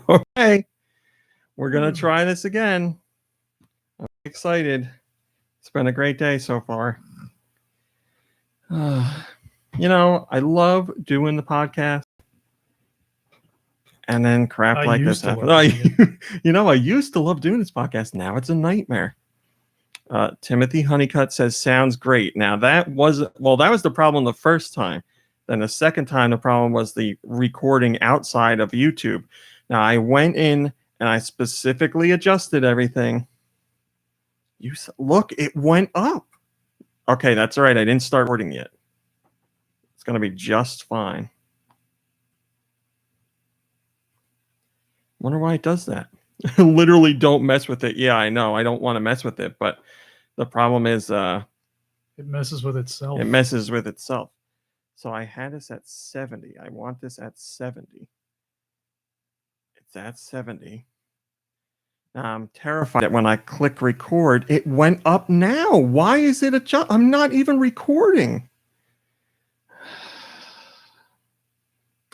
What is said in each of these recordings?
Okay, we're going to try this again. I'm excited. It's been a great day so far. I love doing the podcast. And then crap like this happens. I used to love doing this podcast. Now it's a nightmare. Timothy Honeycutt says, sounds great. Now that was the problem the first time. Then the second time, the problem was the recording outside of YouTube. Now I went in and I specifically adjusted everything. Look, it went up. Okay, that's all right. I didn't start recording yet. It's going to be just fine. Wonder why it does that. Literally don't mess with it. Yeah, I know. I don't want to mess with it, but the problem is it messes with itself. It messes with itself. So I had this at 70. I want this at 70. It's at 70. Now I'm terrified that when I click record, it went up now. Why is it adjust? I'm not even recording.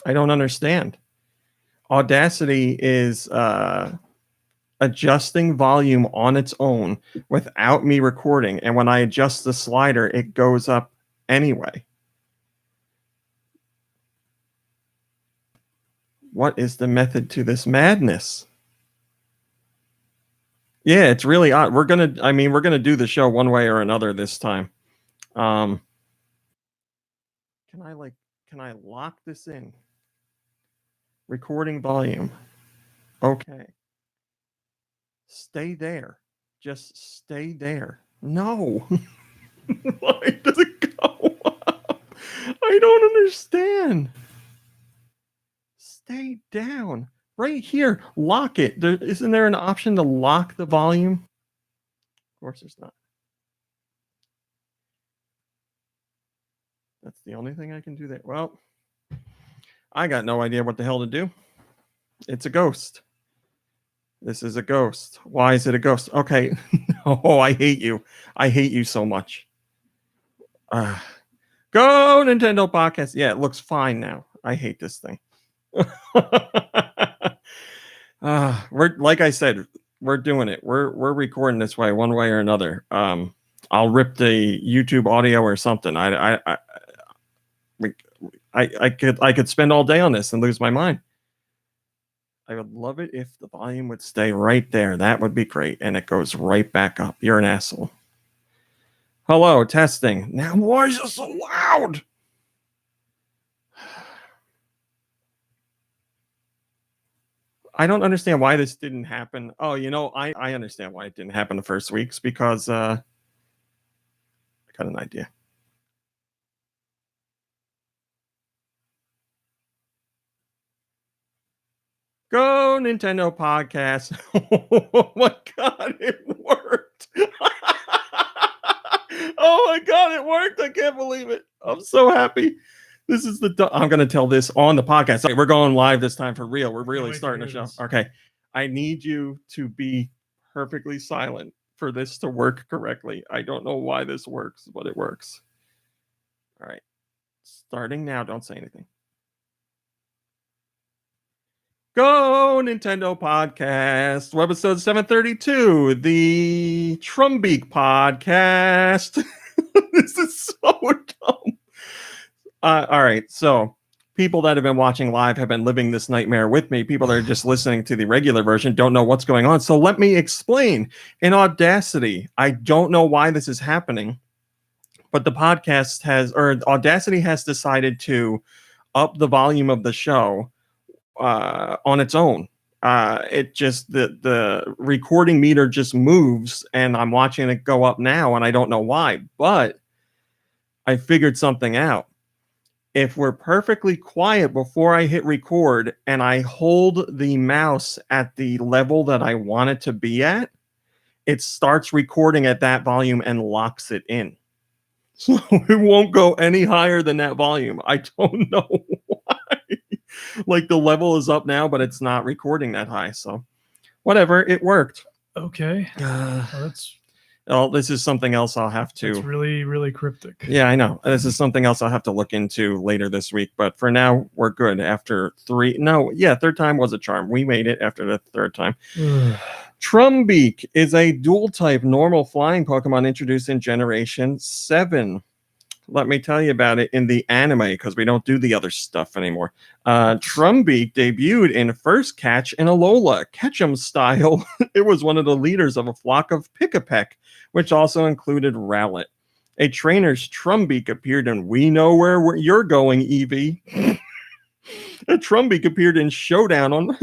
I don't understand. Audacity is adjusting volume on its own without me recording. And when I adjust the slider, it goes up anyway. What is the method to this madness? Yeah, it's really odd. We're gonna do the show one way or another this time. Can I lock this in? Recording volume. Okay. Stay there. Just stay there. No. Why does it go up? I don't understand. Stay down. Right here. Lock it. Isn't there an option to lock the volume? Of course there's not. That's the only thing I can do there. Well, I got no idea what the hell to do. It's a ghost. This is a ghost. Why is it a ghost? Okay. Oh, I hate you. I hate you so much. Go Nintendo podcast. Yeah, it looks fine now. I hate this thing. We're like I said, we're doing it. We're recording this way, one way or another. I'll rip the YouTube audio or something. I could spend all day on this and lose my mind. I would love it if the volume would stay right there. That would be great. And it goes right back up. You're an asshole. Hello, testing. Now, why is it so loud? I don't understand why this didn't happen. Oh, I understand why it didn't happen the first weeks because I got an idea. Go Nintendo podcast. Oh my God, it worked. Oh my God, it worked. I can't believe it. I'm so happy. This is I'm going to tell this on the podcast. Okay, we're going live this time for real. We're really starting the show. Okay. I need you to be perfectly silent for this to work correctly. I don't know why this works, but it works. All right. Starting now. Don't say anything. Go Nintendo podcast, Webisode 732, the Trumbeak podcast. This is so dumb. All right, so people that have been watching live have been living this nightmare with me. People that are just listening to the regular version don't know what's going on. So let me explain. In Audacity, I don't know why this is happening, but the podcast Audacity has decided to up the volume of the show on its own. It just the recording meter just moves, and I'm watching it go up now, and I don't know why. But I figured something out. If we're perfectly quiet before I hit record, and I hold the mouse at the level that I want it to be at, it starts recording at that volume and locks it in. So it won't go any higher than that volume. I don't know why. Like the level is up now, but it's not recording that high. So whatever, it worked. Okay. Oh, this is something else I'll have to. It's really, really cryptic. Yeah, I know. This is something else I'll have to look into later this week. But for now, we're good. After three, no, yeah, third time was a charm. We made it after the third time. Trumbeak is a dual type normal flying Pokemon introduced in Generation 7. Let me tell you about it in the anime because we don't do the other stuff anymore. Trumbeak debuted in First Catch in Alola, Ketchum style. It was one of the leaders of a flock of Pick-a-Peck, which also included Rowlet. A trainer's Trumbeak appeared in We Know Where You're Going, Eevee. A Trumbeak appeared in Showdown on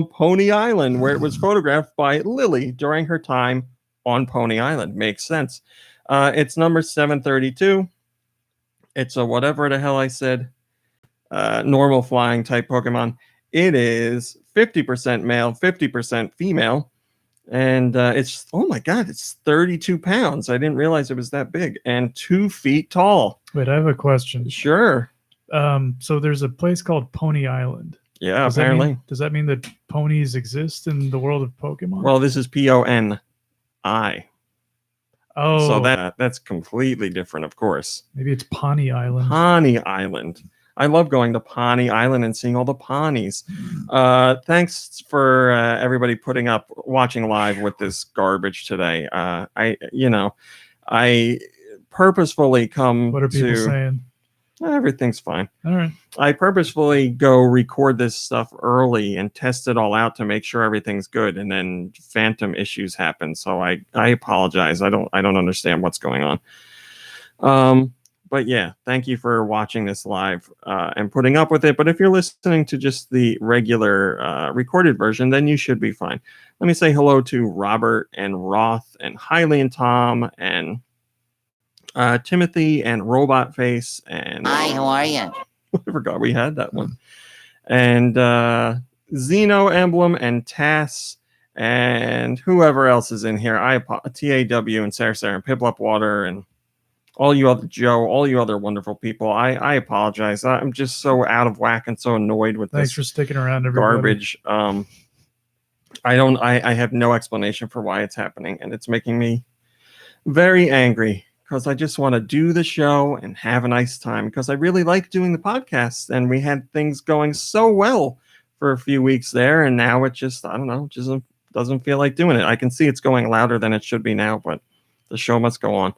Pony Island, where it was photographed by Lily during her time on Pony Island. Makes sense. It's number 732. It's a whatever the hell I said. Normal flying type Pokemon. It is 50% male, 50% female. And it's, oh my God, it's 32 pounds. I didn't realize it was that big. And 2 feet tall. Wait, I have a question. Sure. So there's a place called Pony Island. Yeah, apparently. Does that mean that ponies exist in the world of Pokemon? Well, this is Poni. Oh, so that's completely different, of course. Maybe it's Pawnee Island. Pawnee Island. I love going to Pawnee Island and seeing all the ponies. Thanks for everybody watching live with this garbage today. I purposefully come. What are people saying? Everything's fine. All right. I purposefully go record this stuff early and test it all out to make sure everything's good, and then phantom issues happen. So I apologize. I don't understand what's going on. But yeah, thank you for watching this live and putting up with it. But if you're listening to just the regular recorded version, then you should be fine. Let me say hello to Robert and Roth and Hailey and Tom and Timothy and Robot Face and hi, how are you? I forgot we had that one. And Xeno Emblem and Tass and whoever else is in here. TAW and Sarah and Piplup Water and all you other Joe, all you other wonderful people. I apologize. I'm just so out of whack and so annoyed with Thanks this for sticking around, everybody. garbage. I have no explanation for why it's happening, and it's making me very angry. Because I just want to do the show and have a nice time. Because I really like doing the podcast, and we had things going so well for a few weeks there, and now it just, I don't know, just doesn't feel like doing it. I can see it's going louder than it should be now, but the show must go on.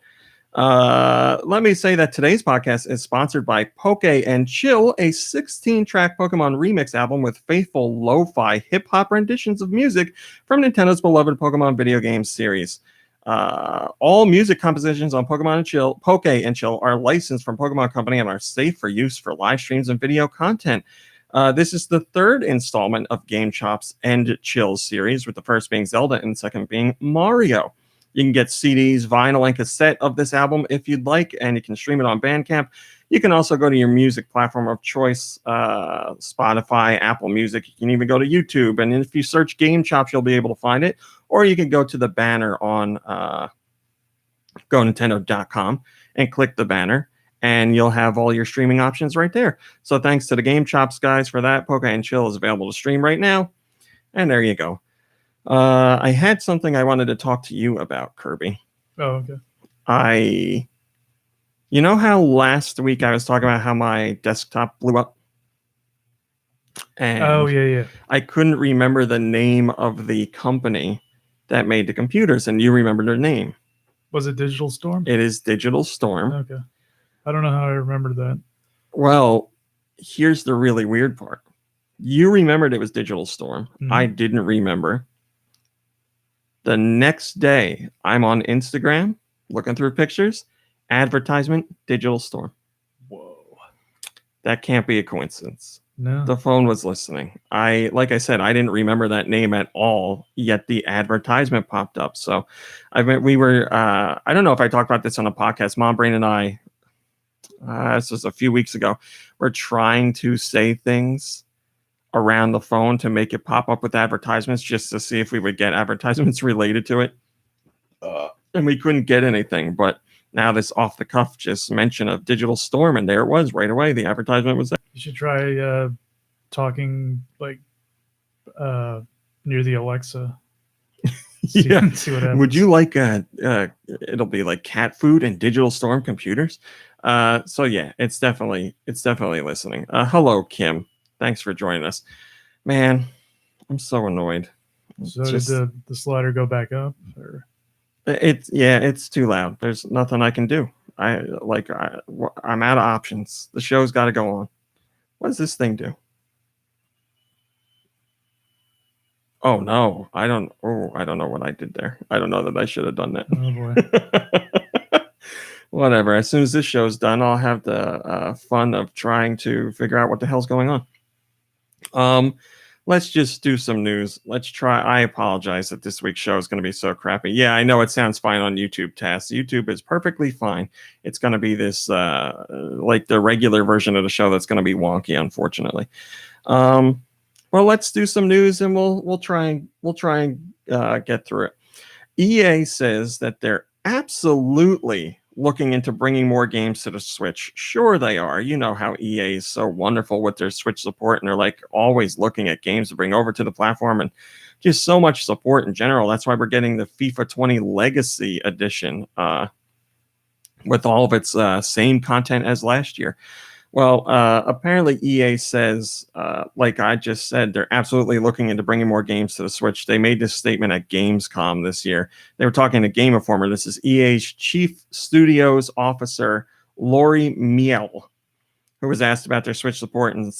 Let me say that today's podcast is sponsored by Poke and Chill, a 16-track Pokemon remix album with faithful lo-fi hip-hop renditions of music from Nintendo's beloved Pokemon video game series. All music compositions on Poke and Chill are licensed from Pokemon Company and are safe for use for live streams and video content. This is the third installment of Game Chop's End Chill series, with the first being Zelda and the second being Mario. You can get CDs, vinyl, and cassette of this album if you'd like, and you can stream it on Bandcamp. You can also go to your music platform of choice, Spotify, Apple Music. You can even go to YouTube, and if you search Game Chops, you'll be able to find it. Or you can go to the banner on GoNintendo.com and click the banner, and you'll have all your streaming options right there. So thanks to the Game Chops guys for that. Poke and Chill is available to stream right now, and there you go. I had something I wanted to talk to you about, Kirby. Oh, okay. You know how last week I was talking about how my desktop blew up? And oh, yeah. I couldn't remember the name of the company that made the computers, and you remember their name. Was it Digital Storm? It is Digital Storm. Okay. I don't know how I remembered that. Well, here's the really weird part. You remembered it was Digital Storm. Mm-hmm. I didn't remember. The next day, I'm on Instagram looking through pictures. Advertisement, Digital Storm. Whoa. That can't be a coincidence. No. The phone was listening. Like I said, I didn't remember that name at all, yet the advertisement popped up. So I don't know if I talked about this on a podcast. Mom, Brain, and I, this was a few weeks ago, we're trying to say things around the phone to make it pop up with advertisements just to see if we would get advertisements related to it. And we couldn't get anything, but now this off the cuff just mention of Digital Storm, and there it was right away. The advertisement was there. You should try talking like near the Alexa. Yeah. See what happens. Would you like it'll be like cat food and digital storm computers? So yeah, it's definitely listening. Hello, Kim. Thanks for joining us. Man, I'm so annoyed. So Just did the slider go back up? Or it's too loud. There's nothing I can do. I'm out of options. The show's got to go on. What does this thing do? Oh no, I don't. Oh, I don't know what I did there. I don't know that I should have done that. oh boy. Whatever. As soon as this show's done, I'll have the fun of trying to figure out what the hell's going on. Let's just do some news. Let's try. I apologize that this week's show is going to be so crappy. Yeah, I know it sounds fine on YouTube, Tess. YouTube is perfectly fine. It's going to be this like the regular version of the show that's going to be wonky, unfortunately. Well, let's do some news and we'll try and get through it. EA says that they're absolutely looking into bringing more games to the Switch. Sure they are. You know how EA is so wonderful with their Switch support, and they're like always looking at games to bring over to the platform and just so much support in general. That's why we're getting the FIFA 20 Legacy Edition with all of its same content as last year. Well, apparently EA says, like I just said, they're absolutely looking into bringing more games to the Switch. They made this statement at Gamescom this year. They were talking to Game Informer. This is EA's Chief Studios Officer, Lori Miel, who was asked about their Switch support, and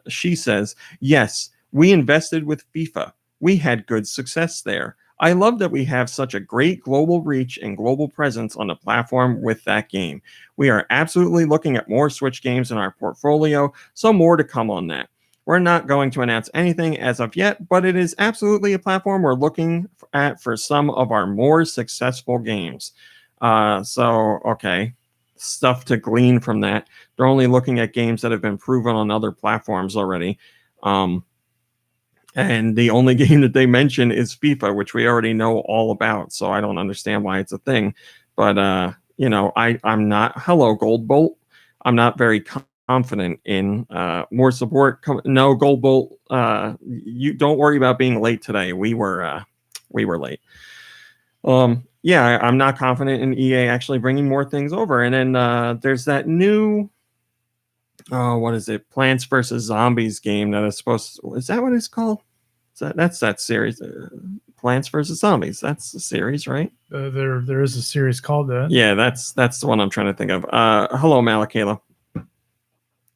she says, yes, we invested with FIFA. We had good success there. I love that we have such a great global reach and global presence on the platform with that game. We are absolutely looking at more Switch games in our portfolio, so more to come on that. We're not going to announce anything as of yet, but it is absolutely a platform we're looking at for some of our more successful games. Okay, stuff to glean from that. They're only looking at games that have been proven on other platforms already. And the only game that they mention is FIFA, which we already know all about. So I don't understand why it's a thing. But, I'm not, hello, Gold Bolt. I'm not very confident in more support. No, Gold Bolt, you don't worry about being late today. We were late. I'm not confident in EA actually bringing more things over. And then there's that new, what is it? Plants vs. Zombies game that is is that what it's called? That's that series, Plants vs. Zombies. That's the series, right? There is a series called that. Yeah, that's the one I'm trying to think of. Hello, Malakayla.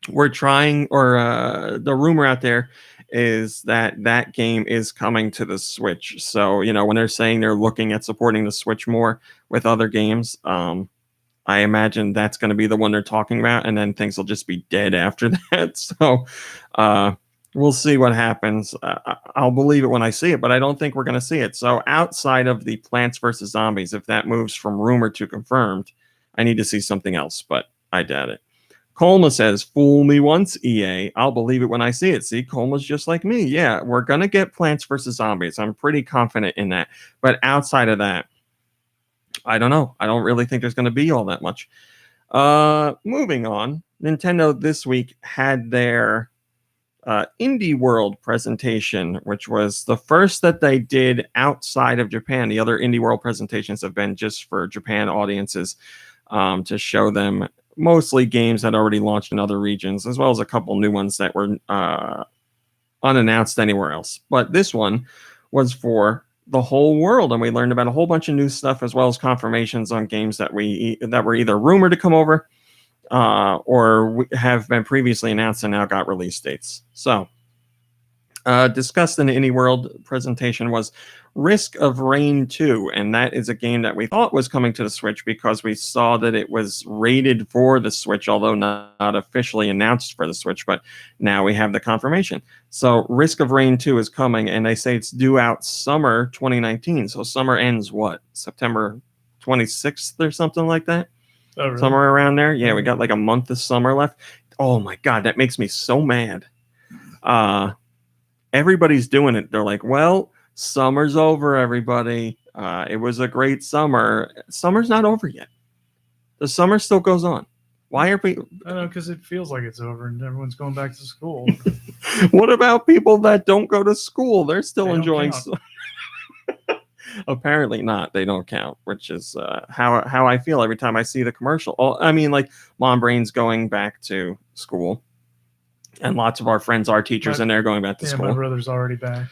We're trying, or the rumor out there is that game is coming to the Switch. So, when they're saying they're looking at supporting the Switch more with other games, I imagine that's going to be the one they're talking about, and then things will just be dead after that. So, we'll see what happens. I'll believe it when I see it, but I don't think we're going to see it. So outside of the Plants vs. Zombies, if that moves from rumor to confirmed, I need to see something else, but I doubt it. Colma says, fool me once, EA. I'll believe it when I see it. See, Colma's just like me. Yeah, we're going to get Plants vs. Zombies. I'm pretty confident in that. But outside of that, I don't know. I don't really think there's going to be all that much. Moving on, Nintendo this week had their Indie World presentation, which was the first that they did outside of Japan. The other Indie World presentations have been just for Japan audiences, to show them mostly games that already launched in other regions, as well as a couple new ones that were unannounced anywhere else. But this one was for the whole world, and we learned about a whole bunch of new stuff, as well as confirmations on games that were either rumored to come over or have been previously announced and now got release dates. So, discussed in the Indie World presentation was Risk of Rain 2, and that is a game that we thought was coming to the Switch because we saw that it was rated for the Switch, although not officially announced for the Switch, but now we have the confirmation. So Risk of Rain 2 is coming, and they say it's due out summer 2019. So summer ends what? September 26th or something like that? Oh, really? Somewhere around there. Yeah, we got like a month of summer left. Oh my God, that makes me so mad. Everybody's doing it. They're like, well, summer's over, everybody. It was a great summer. Summer's not over yet. The summer still goes on. Why are people? I don't know, because it feels like it's over and everyone's going back to school. What about people that don't go to school? They're still enjoying. Apparently not. They don't count, which is how I feel every time I see the commercial. I mean, like Mom Brain's going back to school, and lots of our friends are teachers, and they're going back to school. My brother's already back.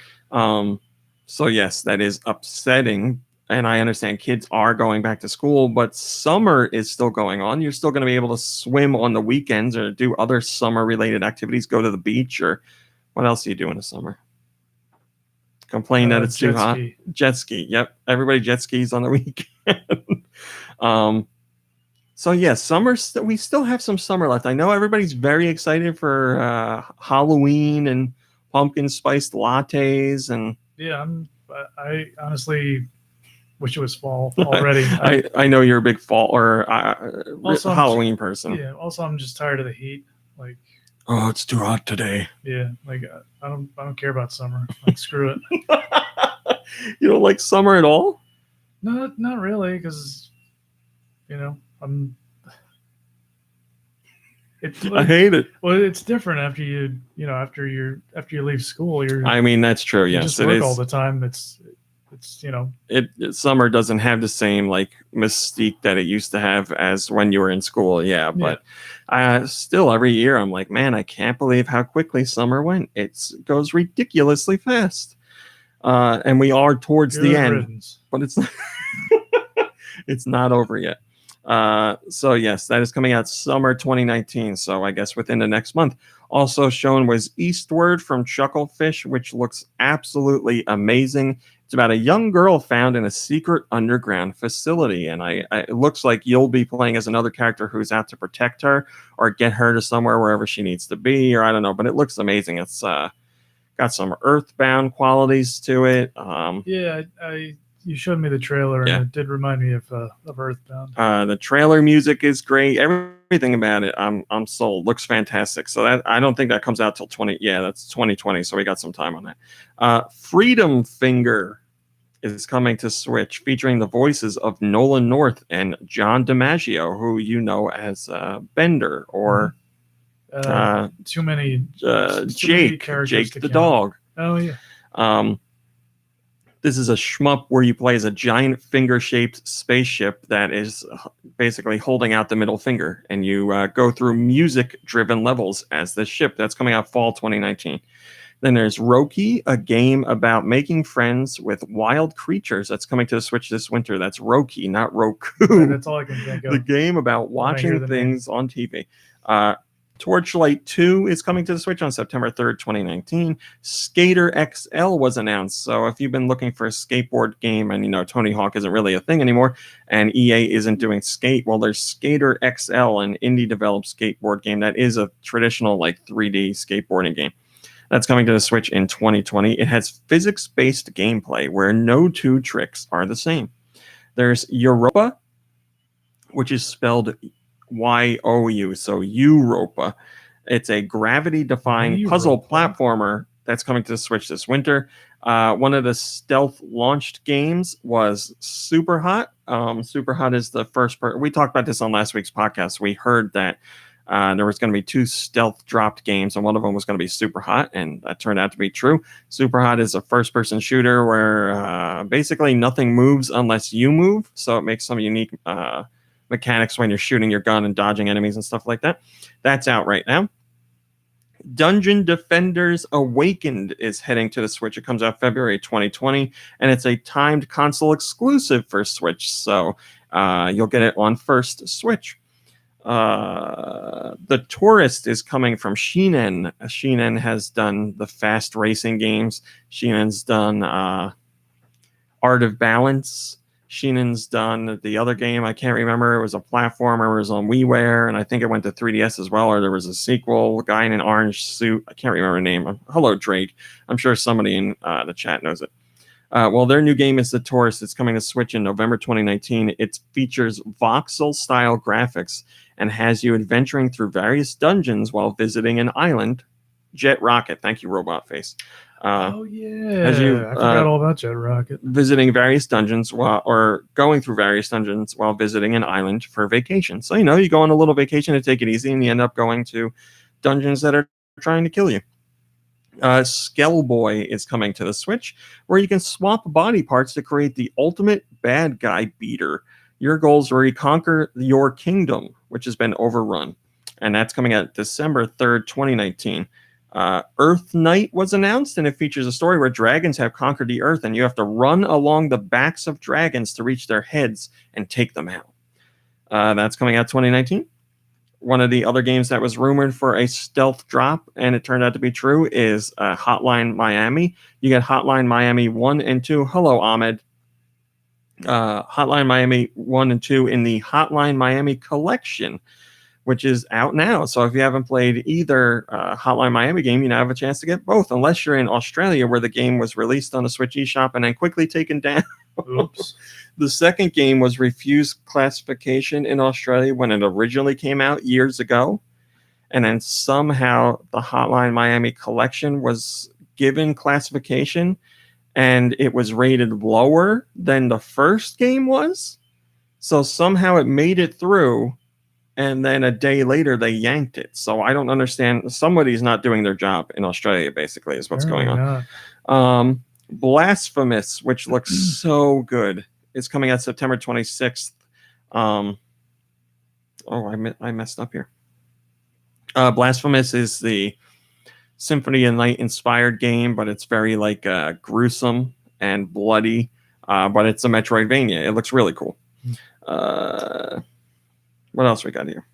So yes, that is upsetting, and I understand kids are going back to school, but summer is still going on. You're still going to be able to swim on the weekends or do other summer-related activities. Go to the beach, or what else do you do in the summer? Complain that it's too hot. Jet ski. Yep. Everybody jet skis on the weekend. So yeah, summer. We still have some summer left. I know everybody's very excited for Halloween and pumpkin spiced lattes and. Yeah, I honestly wish it was fall already. I know you're a big fall or Halloween person. Yeah. Also, I'm just tired of the heat. Like. Oh, it's too hot today. Yeah, like I don't care about summer. Like screw it. You don't like summer at all? No, not really, because I'm. I hate it. Well, it's different after after you leave school. I mean, that's true. Yes, just work all the time. It's summer doesn't have the same like mystique that it used to have as when you were in school. Yeah, but still every year I'm like, man, I can't believe how quickly summer went. It goes ridiculously fast. And we are towards the end, but it's it's not over yet. So yes, that is coming out summer 2019. So I guess within the next month. Also shown was Eastward from Chucklefish, which looks absolutely amazing. It's about a young girl found in a secret underground facility, and it looks like you'll be playing as another character who's out to protect her or get her to somewhere wherever she needs to be, or I don't know. But it looks amazing. It's got some Earthbound qualities to it. Yeah, you showed me the trailer, and it did remind me of Earthbound. The trailer music is great. Everything about it, I'm sold. Looks fantastic. So that I don't think that comes out till 20. Yeah, that's 2020. So we got some time on that. Freedom Finger is coming to Switch, featuring the voices of Nolan North and John DiMaggio, who you know as Bender or too many Jake the dog. Oh yeah. This is a shmup where you play as a giant finger-shaped spaceship that is basically holding out the middle finger, and you go through music-driven levels as this ship. That's coming out fall 2019. Then there's Roki, a game about making friends with wild creatures. That's coming to the Switch this winter. That's Roki, not Roku. That's all I can think of. The game about watching things on TV. Torchlight 2 is coming to the Switch on September 3rd, 2019. Skater XL was announced. So if you've been looking for a skateboard game and, Tony Hawk isn't really a thing anymore and EA isn't doing skate, well, there's Skater XL, an indie-developed skateboard game that is a traditional, 3D skateboarding game. That's coming to the Switch in 2020. It has physics-based gameplay where no two tricks are the same. There's Europa, which is spelled YOU, so Europa. It's a gravity-defying puzzle platformer that's coming to the Switch this winter. One of the stealth-launched games was Super Hot. Super Hot is the first part. We talked about this on last week's podcast. We heard that there was going to be 2 stealth-dropped games, and one of them was going to be Super Hot, and that turned out to be true. Super Hot is a first-person shooter where basically nothing moves unless you move, so it makes some unique mechanics when you're shooting your gun and dodging enemies and stuff like that. That's out right now. Dungeon Defenders Awakened is heading to the Switch. It comes out February 2020, and it's a timed console exclusive for Switch, so you'll get it on first Switch. The Tourist is coming from Shinen. Shinen has done the fast racing games. Shinen's done Art of Balance. Shinen's done the other game. I can't remember. It was a platformer. It was on WiiWare, and I think it went to 3DS as well, or there was a sequel. A guy in an orange suit. I can't remember the name. Hello, Drake. I'm sure somebody in the chat knows it. Well, their new game is The Tourist. It's coming to Switch in November 2019. It features voxel-style graphics and has you adventuring through various dungeons while visiting an island. Jet Rocket. Thank you, Robot Face. Oh yeah, I forgot all about Jet Rocket. Visiting various dungeons or going through various dungeons while visiting an island for vacation. So you go on a little vacation to take it easy, and you end up going to dungeons that are trying to kill you. Skellboy is coming to the Switch, where you can swap body parts to create the ultimate bad guy beater. Your goal is to reconquer your kingdom, which has been overrun. And that's coming out December 3rd, 2019. Earth Knight was announced, and it features a story where dragons have conquered the Earth, and you have to run along the backs of dragons to reach their heads and take them out. That's coming out 2019. One of the other games that was rumored for a stealth drop, and it turned out to be true, is Hotline Miami. You get Hotline Miami 1 and 2. Hello, Ahmed. Hotline Miami 1 and 2 in the Hotline Miami collection, which is out now. So if you haven't played either Hotline Miami game, you now have a chance to get both, unless you're in Australia, where the game was released on the Switch eShop and then quickly taken down. Oops. The second game was refused classification in Australia when it originally came out years ago. And then somehow the Hotline Miami collection was given classification, and it was rated lower than the first game was. So somehow it made it through, and then a day later they yanked it. So I don't understand. Somebody's not doing their job in Australia, basically, is what's going on. Blasphemous, which looks so good, is coming out September 26th. I messed up here. Blasphemous is the Symphony of Night inspired game, but it's very gruesome and bloody. But it's a Metroidvania. It looks really cool. What else we got here?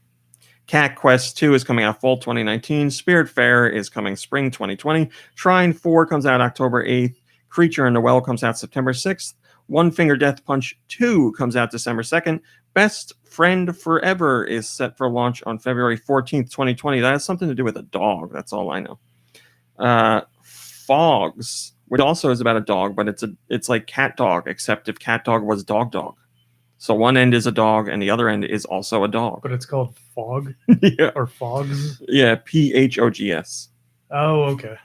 Cat Quest 2 is coming out fall 2019. Spiritfarer is coming spring 2020. Shrine 4 comes out October 8th. Creature in the Well comes out September 6th. One Finger Death Punch 2 comes out December 2nd. Best Friend Forever is set for launch on February 14th, 2020. That has something to do with a dog. That's all I know. Fogs, which also is about a dog, but it's like Cat Dog, except if Cat Dog was Dog Dog. So one end is a dog, and the other end is also a dog. But it's called Fog? Yeah. Or Fogs? Yeah, Phogs. Oh, okay.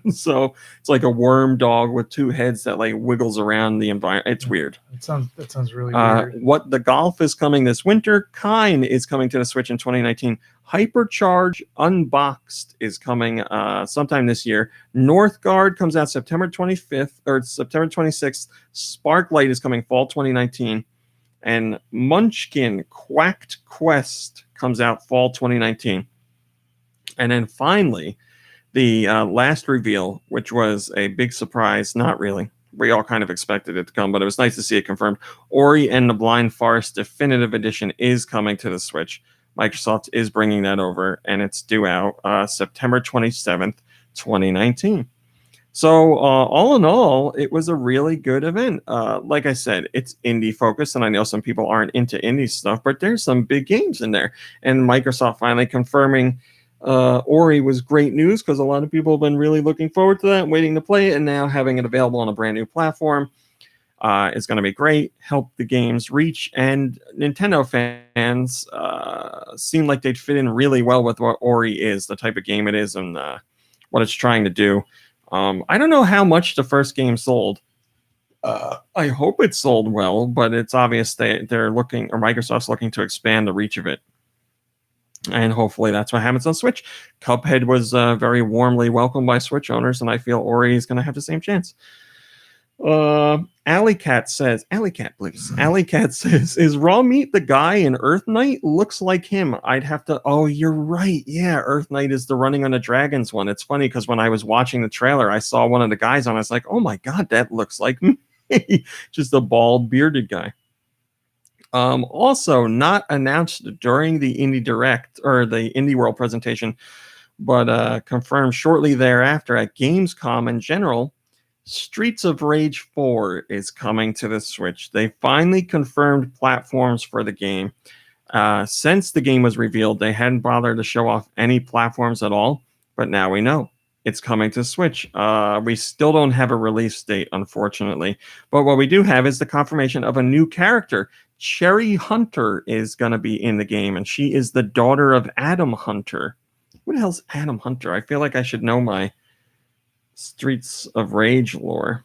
So it's like a worm dog with two heads that wiggles around the environment. It's weird. That sounds really weird. What the Golf is coming this winter. Kine is coming to the Switch in 2019. Hypercharge Unboxed is coming sometime this year. Northgard comes out September 25th or September 26th. Sparklight is coming fall 2019. And Munchkin Quacked Quest comes out fall 2019. And then finally, the last reveal, which was a big surprise, not really. We all kind of expected it to come, but it was nice to see it confirmed. Ori and the Blind Forest Definitive Edition is coming to the Switch. Microsoft is bringing that over, and it's due out September 27th, 2019. So all in all, it was a really good event. Like I said, it's indie focused, and I know some people aren't into indie stuff, but there's some big games in there. And Microsoft finally confirming Ori was great news, because a lot of people have been really looking forward to that, waiting to play it, and now having it available on a brand new platform is going to be great. Help the game's reach, and Nintendo fans seem like they'd fit in really well with what Ori is, the type of game it is, and what it's trying to do. I don't know how much the first game sold. I hope it sold well, but it's obvious they're looking, or Microsoft's looking to expand the reach of it. And hopefully that's what happens on Switch. Cuphead was very warmly welcomed by Switch owners, and I feel Ori is going to have the same chance. Alley Cat says, is Raw Meat the guy in Earth Knight? Looks like him. I'd have to. Oh, you're right. Yeah, Earth Knight is the Running on the Dragons one. It's funny because when I was watching the trailer, I saw one of the guys on. I was like, oh my god, that looks like me. Just a bald, bearded guy. Also not announced during the Indie Direct or the Indie World presentation, but confirmed shortly thereafter at Gamescom in general. Streets of Rage 4 is coming to the Switch. They finally confirmed platforms for the game. Since the game was revealed, they hadn't bothered to show off any platforms at all, but now we know. It's coming to Switch. We still don't have a release date, unfortunately, but what we do have is the confirmation of a new character. Cherry Hunter is going to be in the game, and she is the daughter of Adam Hunter. Who the hell's Adam Hunter? I feel like I should know my Streets of Rage lore.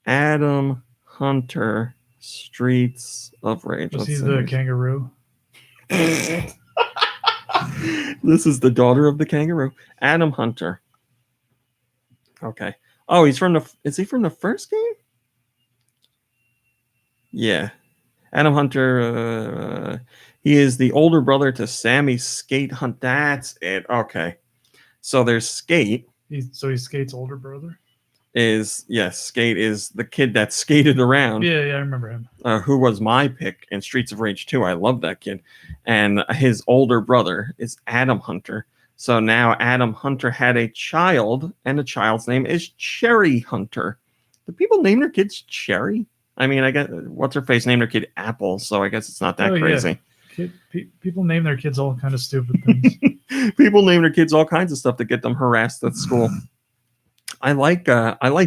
Adam Hunter, Streets of Rage. Was he the kangaroo? This is the daughter of the kangaroo. Adam Hunter. Okay. Oh, he's from the. Is he from the first game? Yeah. Adam Hunter. He is the older brother to Sammy Skate Hunt. That's it. Okay. So there's Skate. So he's Skate's older brother. Skate is the kid that skated around. Yeah, I remember him. Who was my pick in Streets of Rage 2. I love that kid. And his older brother is Adam Hunter. So now Adam Hunter had a child, and the child's name is Cherry Hunter. Do people name their kids Cherry? I mean, I guess what's her face named her kid Apple, so I guess it's not that crazy. Yeah. People name their kids all kind of stupid things. People name their kids all kinds of stuff to get them harassed at school. I like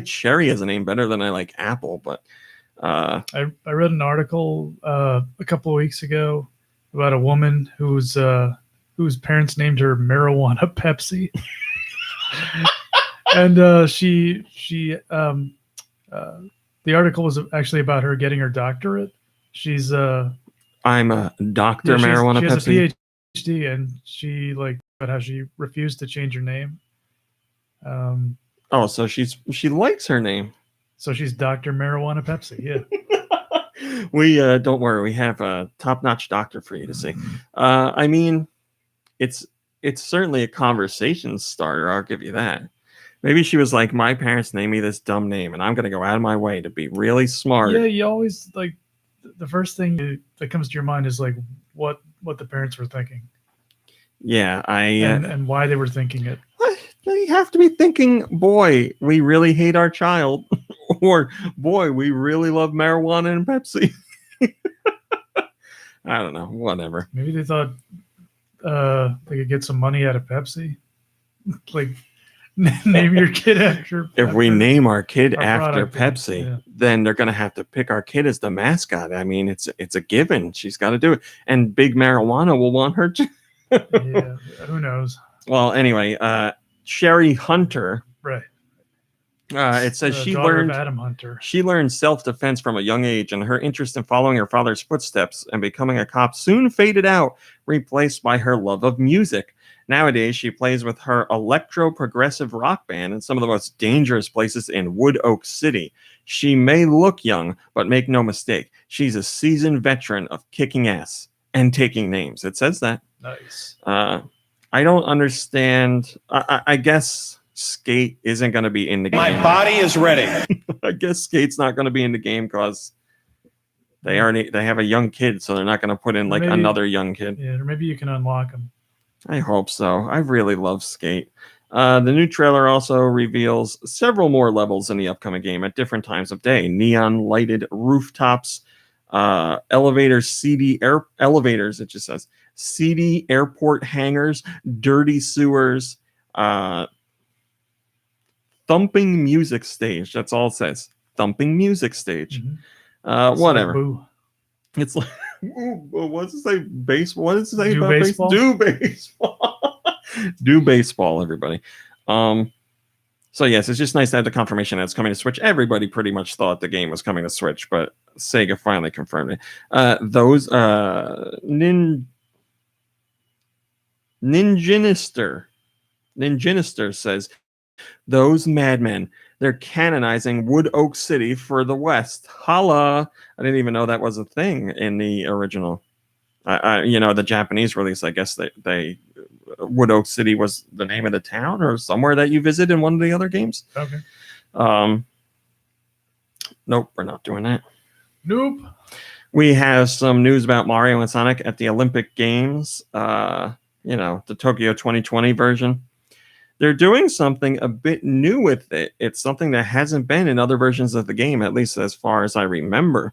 Cherry as a name better than I like Apple, but I read an article a couple of weeks ago about a woman whose parents named her Marijuana Pepsi, and the article was actually about her getting her doctorate. She's I'm a doctor. Marijuana Pepsi. She has a PhD, and she about how she refused to change her name. So she likes her name. So she's Dr. Marijuana Pepsi. Yeah. We don't worry. We have a top-notch doctor for you to see. I mean, it's certainly a conversation starter. I'll give you that. Maybe she was like, my parents named me this dumb name, and I'm going to go out of my way to be really smart. Yeah, you always like the first thing that comes to your mind is like what the parents were thinking. Yeah, and why they were thinking it. They have to be thinking, boy, we really hate our child, or boy, we really love marijuana and Pepsi. I don't know, whatever. Maybe they thought they could get some money out of Pepsi. Like, name your kid after. If we name our kid after Pepsi, then they're going to have to pick our kid as the mascot. I mean, it's a given. She's got to do it, and Big Marijuana will want her to. Yeah, who knows? Well, anyway, Cherry Hunter. Right. It says she learned Adam Hunter. She learned self-defense from a young age, and her interest in following her father's footsteps and becoming a cop soon faded out, replaced by her love of music. Nowadays, she plays with her electro-progressive rock band in some of the most dangerous places in Wood Oak City. She may look young, but make no mistake, she's a seasoned veteran of kicking ass and taking names. It says that. Nice. I don't understand. I guess Skate isn't going to be in the game. My body is ready. I guess Skate's not going to be in the game because they have a young kid, so they're not going to put in like another young kid. Yeah, or maybe you can unlock him. I hope so. I really love Skate. The new trailer also reveals several more levels in the upcoming game at different times of day. Neon lighted rooftops, elevators, elevators, it just says. seedy airport hangars, dirty sewers, thumping music stage. That's all it says. Thumping music stage. Mm-hmm. Whatever. Like, it's like, what does it say? Baseball. What does it say about baseball? Do baseball. Do baseball, everybody. So yes, it's just nice to have the confirmation that it's coming to Switch. Everybody pretty much thought the game was coming to Switch, but Sega finally confirmed it. Those Ninjinister says, those madmen, they're canonizing Wood Oak City for the West. Holla! I didn't even know that was a thing in the original. The Japanese release, I guess they Wood Oak City was the name of the town or somewhere that you visit in one of the other games. Okay. Nope, we're not doing that. Nope. We have some news about Mario and Sonic at the Olympic Games. The Tokyo 2020 version. They're doing something a bit new with it. It's something that hasn't been in other versions of the game, at least as far as I remember.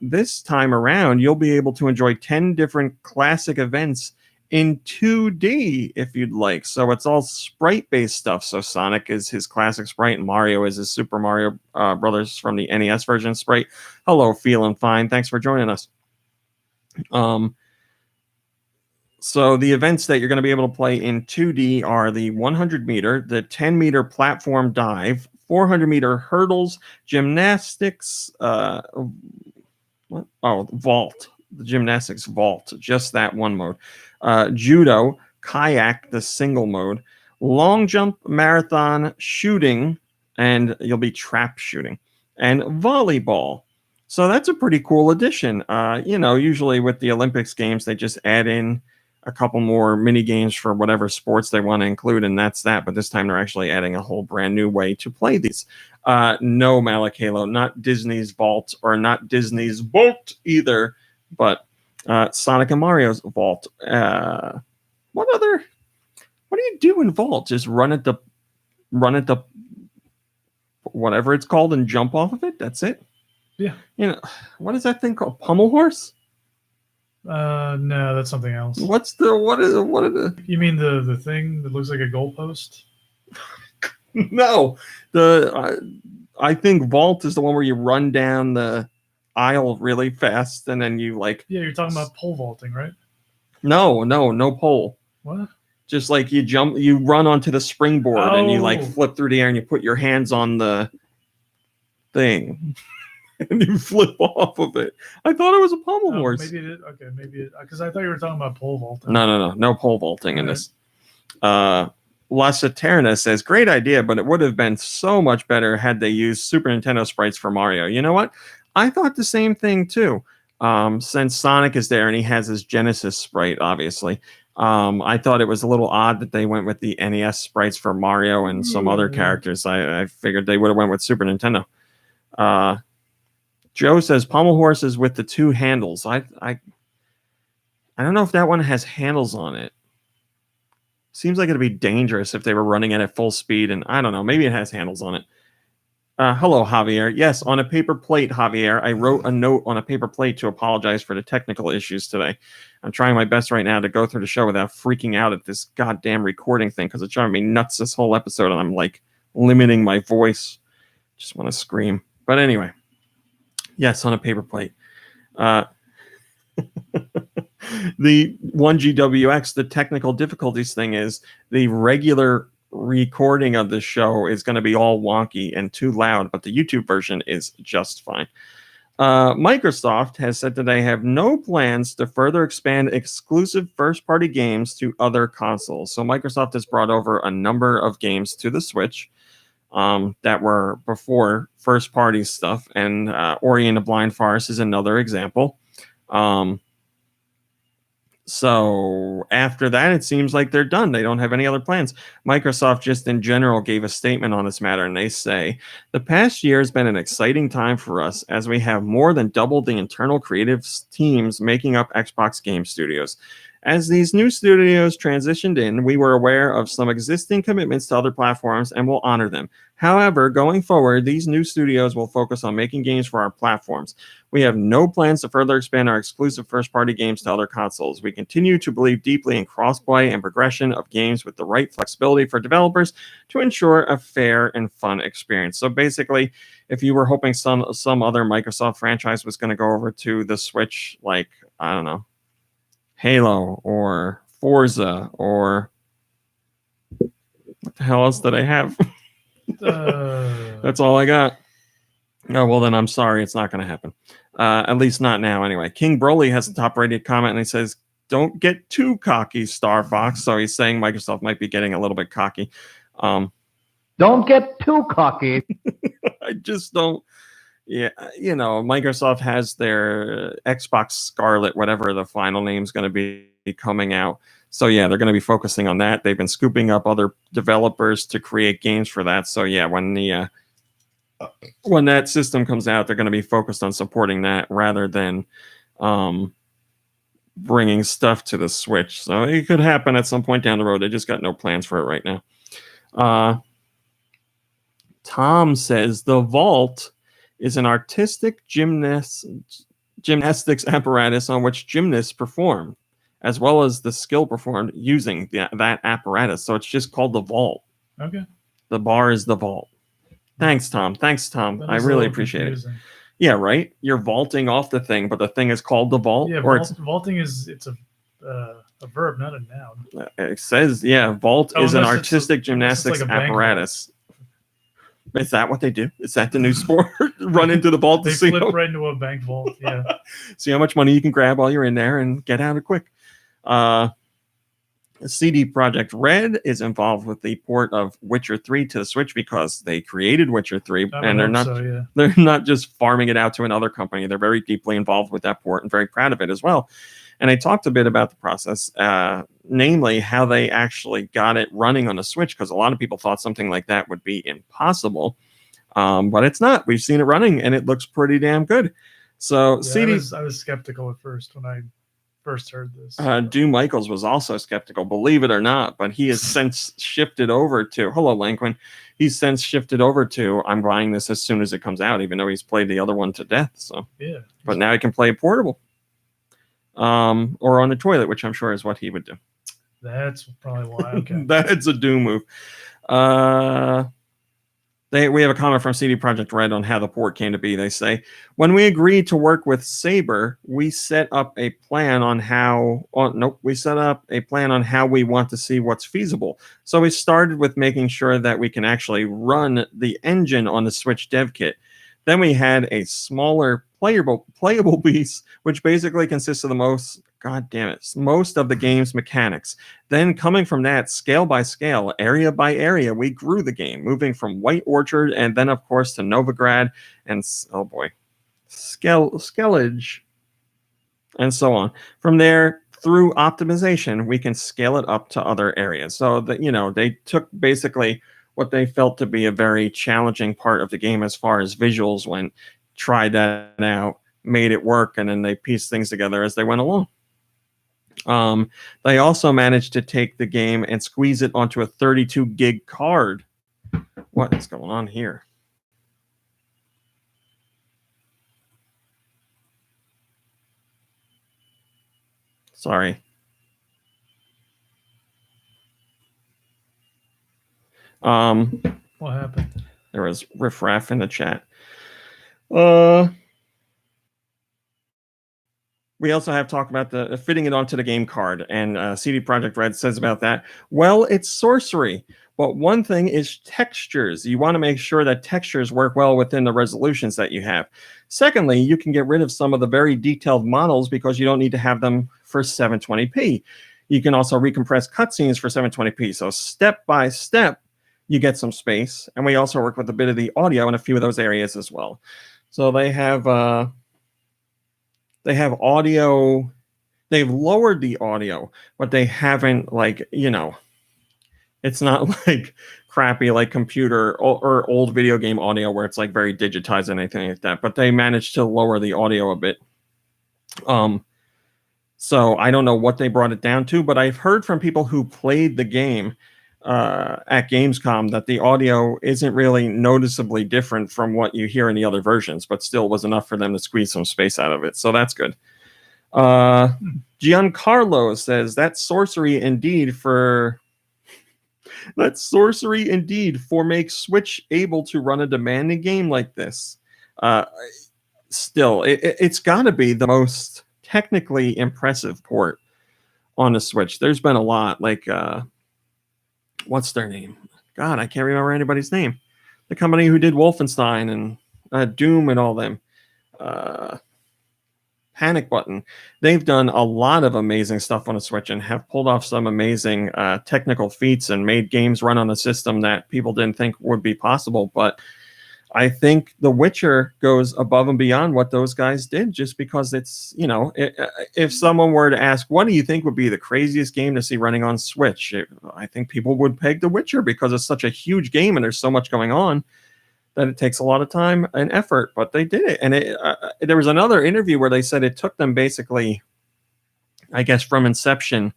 This time around, you'll be able to enjoy 10 different classic events in 2D if you'd like. So it's all sprite-based stuff. So Sonic is his classic sprite, and Mario is his Super Mario Brothers from the NES version sprite. Hello, feeling fine. Thanks for joining us. So the events that you're going to be able to play in 2D are the 100-meter, the 10-meter platform dive, 400-meter hurdles, gymnastics, vault, the gymnastics vault, just that one mode, judo, kayak, the single mode, long jump, marathon, shooting, and you'll be trap shooting, and volleyball. So that's a pretty cool addition. Usually with the Olympics games, they just add in a couple more mini games for whatever sports they want to include, and that's that. But this time they're actually adding a whole brand new way to play these. No, Malakalo, not Disney's Vault or not Disney's Vault either, but Sonic and Mario's Vault. What do you do in Vault? Just run at the whatever it's called and jump off of it? That's it? Yeah. What is that thing called? Pommel horse? No, that's something else. What is the You mean the thing that looks like a goalpost? No. I think Vault is the one where you run down the aisle really fast and then you like. Yeah, you're talking about pole vaulting, right? No pole. What? Just like you run onto the springboard and you like flip through the air and you put your hands on the thing and you flip off of it. I thought it was a pommel horse. Maybe it is. Okay, maybe because I thought you were talking about pole vaulting. No pole vaulting in this. La Saterna says, great idea, but it would have been so much better had they used Super Nintendo sprites for Mario. You know what? I thought the same thing too. Since Sonic is there and he has his Genesis sprite, obviously. I thought it was a little odd that they went with the NES sprites for Mario and some other characters. I figured they would have went with Super Nintendo. Joe says pommel horses with the two handles. I don't know if that one has handles on it. Seems like it'd be dangerous if they were running it at full speed, and I don't know. Maybe it has handles on it. Hello, Javier. Yes, on a paper plate, Javier. I wrote a note on a paper plate to apologize for the technical issues today. I'm trying my best right now to go through the show without freaking out at this goddamn recording thing because it's driving me nuts this whole episode, and I'm like limiting my voice. Just want to scream. But anyway, yes, on a paper plate. The 1GWX, the technical difficulties thing is the regular recording of the show is going to be all wonky and too loud, but the YouTube version is just fine. Microsoft has said that they have no plans to further expand exclusive first-party games to other consoles. So Microsoft has brought over a number of games to the Switch that were before first-party stuff, and Ori and the Blind Forest is another example. So after that, it seems like they're done. They don't have any other plans. Microsoft just in general gave a statement on this matter, and they say, the past year has been an exciting time for us as we have more than doubled the internal creative teams making up Xbox Game Studios. As these new studios transitioned in, we were aware of some existing commitments to other platforms and will honor them. However, going forward, these new studios will focus on making games for our platforms. We have no plans to further expand our exclusive first-party games to other consoles. We continue to believe deeply in cross-play and progression of games with the right flexibility for developers to ensure a fair and fun experience. So basically, if you were hoping some other Microsoft franchise was going to go over to the Switch, like, I don't know, Halo or Forza or what the hell else did I have? That's all I got. Oh, well, then I'm sorry. It's not going to happen. At least not now, anyway. King Broly has a top-rated comment, and he says, don't get too cocky, Star Fox. So he's saying Microsoft might be getting a little bit cocky. Don't get too cocky. I just don't. Yeah, Microsoft has their Xbox Scarlet, whatever the final name is going to be coming out. So, yeah, they're going to be focusing on that. They've been scooping up other developers to create games for that. So, yeah, when that system comes out, they're going to be focused on supporting that rather than bringing stuff to the Switch. So it could happen at some point down the road. They just got no plans for it right now. Tom says the Vault is an artistic gymnastics apparatus on which gymnasts perform, as well as the skill performed using that apparatus. So it's just called the Vault. Okay. The bar is the Vault. Thanks, Tom. I really appreciate it. Yeah, right? You're vaulting off the thing, but the thing is called the Vault? Yeah, vaulting is a verb, not a noun. It says, Vault is an artistic gymnastics apparatus. Is that what they do? Is that the new sport? Run into the vault they to see flip right into a bank vault. Yeah. See how much money you can grab while you're in there and get out of quick. CD Projekt Red is involved with the port of Witcher 3 to the Switch because they created Witcher 3, and they're not just farming it out to another company. They're very deeply involved with that port and very proud of it as well. And I talked a bit about the process, namely how they actually got it running on the Switch, because a lot of people thought something like that would be impossible, but it's not. We've seen it running, and it looks pretty damn good. So yeah, I was skeptical at first when I first heard this. Doom Michaels was also skeptical, believe it or not, but he has since shifted over to, hello, Lanquin. He's since shifted over to, I'm buying this as soon as it comes out, even though he's played the other one to death. So yeah, but now he can play it portable, or on the toilet, which I'm sure is what he would do. That's probably why. Okay. That's a Doom move. We have a comment from CD Projekt Red on how the port came to be. They say, when we agreed to work with Saber, we set up a plan on how we want to see what's feasible. So we started with making sure that we can actually run the engine on the Switch dev kit. Then we had a smaller playable piece, which basically consists of most of the game's mechanics. Then coming from that, scale by scale, area by area, we grew the game, moving from White Orchard and then, of course, to Novigrad and, oh boy, Skellige, and so on. From there, through optimization, we can scale it up to other areas. So that, they took basically what they felt to be a very challenging part of the game as far as visuals went, tried that out, made it work, and then they pieced things together as they went along. They also managed to take the game and squeeze it onto a 32 gig card. What is going on here? Sorry. What happened? There was riffraff in the chat. We also have talked about the fitting it onto the game card, and CD Projekt Red says about that, well, it's sorcery, but one thing is textures. You want to make sure that textures work well within the resolutions that you have. Secondly, you can get rid of some of the very detailed models because you don't need to have them for 720p. You can also recompress cutscenes for 720p. So step by step, you get some space, and we also work with a bit of the audio in a few of those areas as well. So they have audio. They've lowered the audio, but they haven't, it's not like crappy like computer or old video game audio where it's like very digitized and anything like that. But they managed to lower the audio a bit. So I don't know what they brought it down to, but I've heard from people who played the game at Gamescom that the audio isn't really noticeably different from what you hear in the other versions, but still was enough for them to squeeze some space out of it. So that's good. Giancarlo says that's sorcery indeed for make Switch able to run a demanding game like this. Still, it's got to be the most technically impressive port on the Switch. There's been a lot, like what's their name? God, I can't remember anybody's name. The company who did Wolfenstein and Doom and all them. Panic Button. They've done a lot of amazing stuff on a Switch and have pulled off some amazing technical feats and made games run on a system that people didn't think would be possible. But I think The Witcher goes above and beyond what those guys did, just because it's, if someone were to ask, what do you think would be the craziest game to see running on Switch? I think people would peg The Witcher because it's such a huge game and there's so much going on that it takes a lot of time and effort, but they did it. And there was another interview where they said it took them basically, I guess, from inception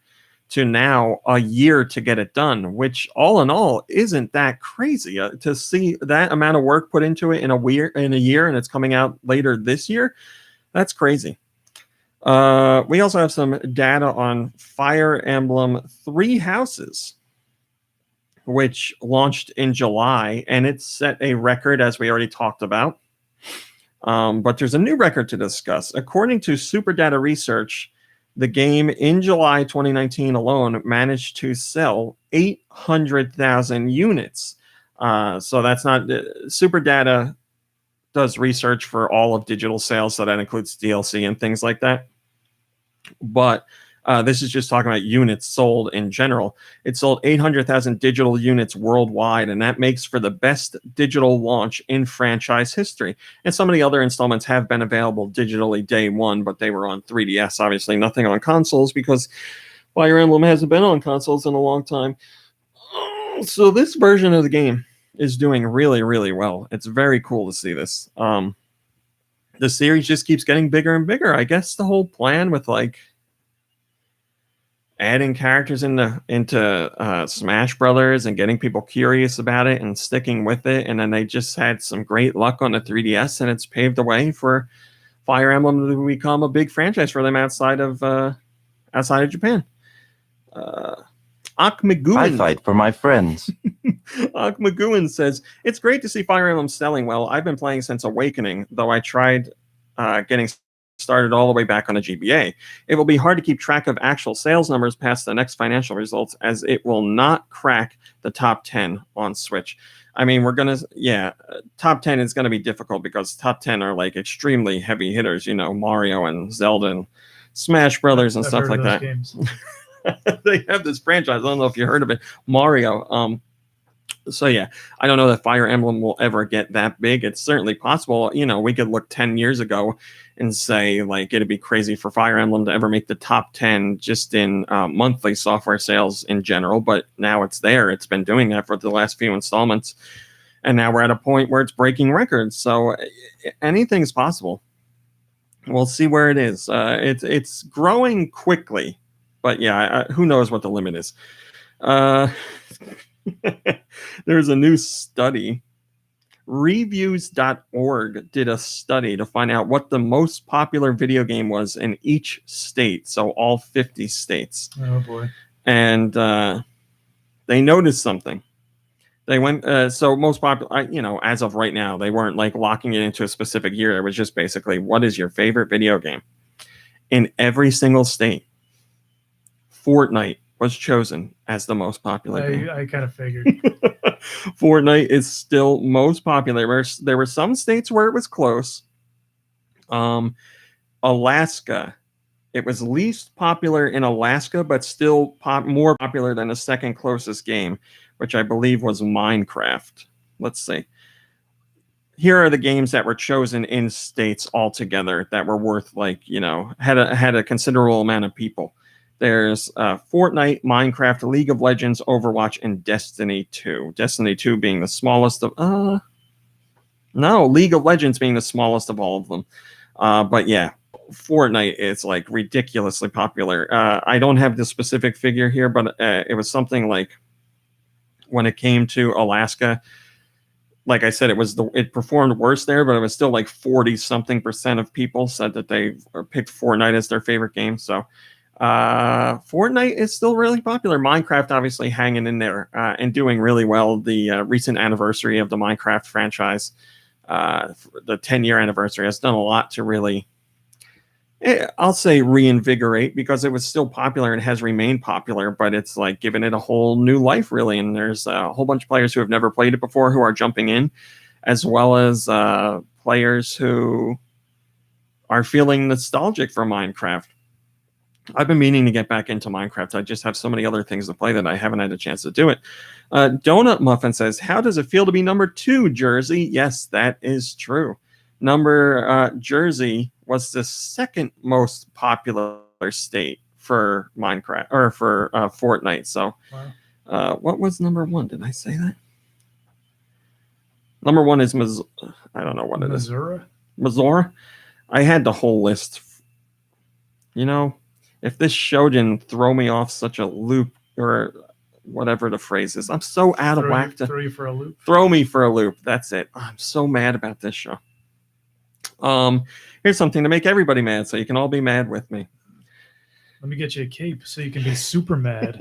to now a year to get it done, which all in all isn't that crazy. To see that amount of work put into it in a year and it's coming out later this year, that's crazy. We also have some data on Fire Emblem Three Houses, which launched in July, and it set a record, as we already talked about. But there's a new record to discuss. According to Super Data Research, the game in July 2019 alone managed to sell 800,000 units. So that's not... Super Data does research for all of digital sales, so that includes DLC and things like that. But This is just talking about units sold in general. It sold 800,000 digital units worldwide, and that makes for the best digital launch in franchise history. And some of the other installments have been available digitally day one, but they were on 3DS. Obviously, nothing on consoles because Fire Emblem hasn't been on consoles in a long time. So this version of the game is doing really, really well. It's very cool to see this. The series just keeps getting bigger and bigger. I guess the whole plan with like adding characters into Smash Brothers and getting people curious about it and sticking with it, and then they just had some great luck on the 3DS, and it's paved the way for Fire Emblem to become a big franchise for them outside of Japan. Akmaguin. I fight for my friends. Akmaguin says, it's great to see Fire Emblem selling well. I've been playing since Awakening, though I tried getting started all the way back on the GBA. It will be hard to keep track of actual sales numbers past the next financial results, as it will not crack the top 10 on Switch. I mean, top 10 is going to be difficult because top 10 are like extremely heavy hitters, you know, Mario and Zelda and Smash Brothers and stuff like that. Games. They have this franchise. I don't know if you heard of it, Mario. So yeah, I don't know that Fire Emblem will ever get that big. It's certainly possible. You know, we could look 10 years ago and say like it'd be crazy for Fire Emblem to ever make the top 10 just in monthly software sales in general. But now it's there. It's been doing that for the last few installments, and now we're at a point where it's breaking records. So anything's possible. We'll see where it is. It's growing quickly, but yeah, who knows what the limit is. There's a new study. Reviews.org did a study to find out what the most popular video game was in each state, so all 50 states. Oh boy. And they noticed something. They went so most popular, you know, as of right now, they weren't like locking it into a specific year. It was just basically, what is your favorite video game? In every single state, Fortnite was chosen as the most popular game. I kind of figured. Fortnite is still most popular. There were some states where it was close. Alaska, it was least popular in Alaska, but still more popular than the second closest game, which I believe was Minecraft. Let's see. Here are the games that were chosen in states altogether that were worth, like, you know, had a considerable amount of people. There's Fortnite, Minecraft, League of Legends, Overwatch, and Destiny 2. Destiny 2 being the smallest of... No, League of Legends being the smallest of all of them. But yeah, Fortnite is like ridiculously popular. I don't have the specific figure here, but it was something like when it came to Alaska, like I said, it performed worse there, but it was still like 40-something% of people said that they picked Fortnite as their favorite game. So Fortnite is still really popular. Minecraft obviously hanging in there and doing really well. The recent anniversary of the Minecraft franchise, the 10-year anniversary, has done a lot to really, I'll say, reinvigorate, because it was still popular and has remained popular, but it's like given it a whole new life, really. And there's a whole bunch of players who have never played it before who are jumping in, as well as players who are feeling nostalgic for Minecraft. I've been meaning to get back into Minecraft. I just have so many other things to play that I haven't had a chance to do it. Donut Muffin says, how does it feel to be number 2, Jersey? Yes, that is true. Jersey was the second most popular state for Minecraft, or for Fortnite. So Wow. what was number 1? Did I say that? Number 1 is I don't know what it is. Missouri? I had the whole list. You know, if this show didn't throw me off such a loop, or whatever the phrase is, I'm so out of whack. Throw you for a loop. Throw me for a loop. That's it. I'm so mad about this show. Here's something to make everybody mad, so you can all be mad with me. Let me get you a cape so you can be super mad.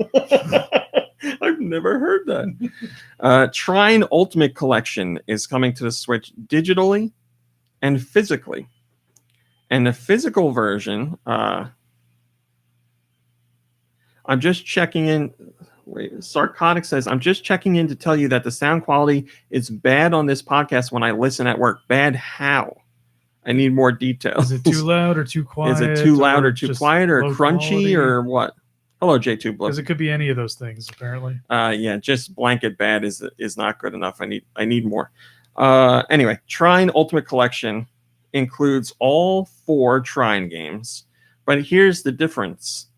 I've never heard that. Trine Ultimate Collection is coming to the Switch digitally and physically. And the physical version, I'm just checking in. Wait, Sarcotic says, I'm just checking in to tell you that the sound quality is bad on this podcast when I listen at work. Bad how? I need more details. Is it too loud or too quiet? Is it too loud or too just quiet or low crunchy quality? or what? Hello, J2 Blue. Because it could be any of those things, apparently. Yeah, just blanket bad is not good enough. I need more. Anyway, Trine Ultimate Collection includes all 4 Trine games, but here's the difference.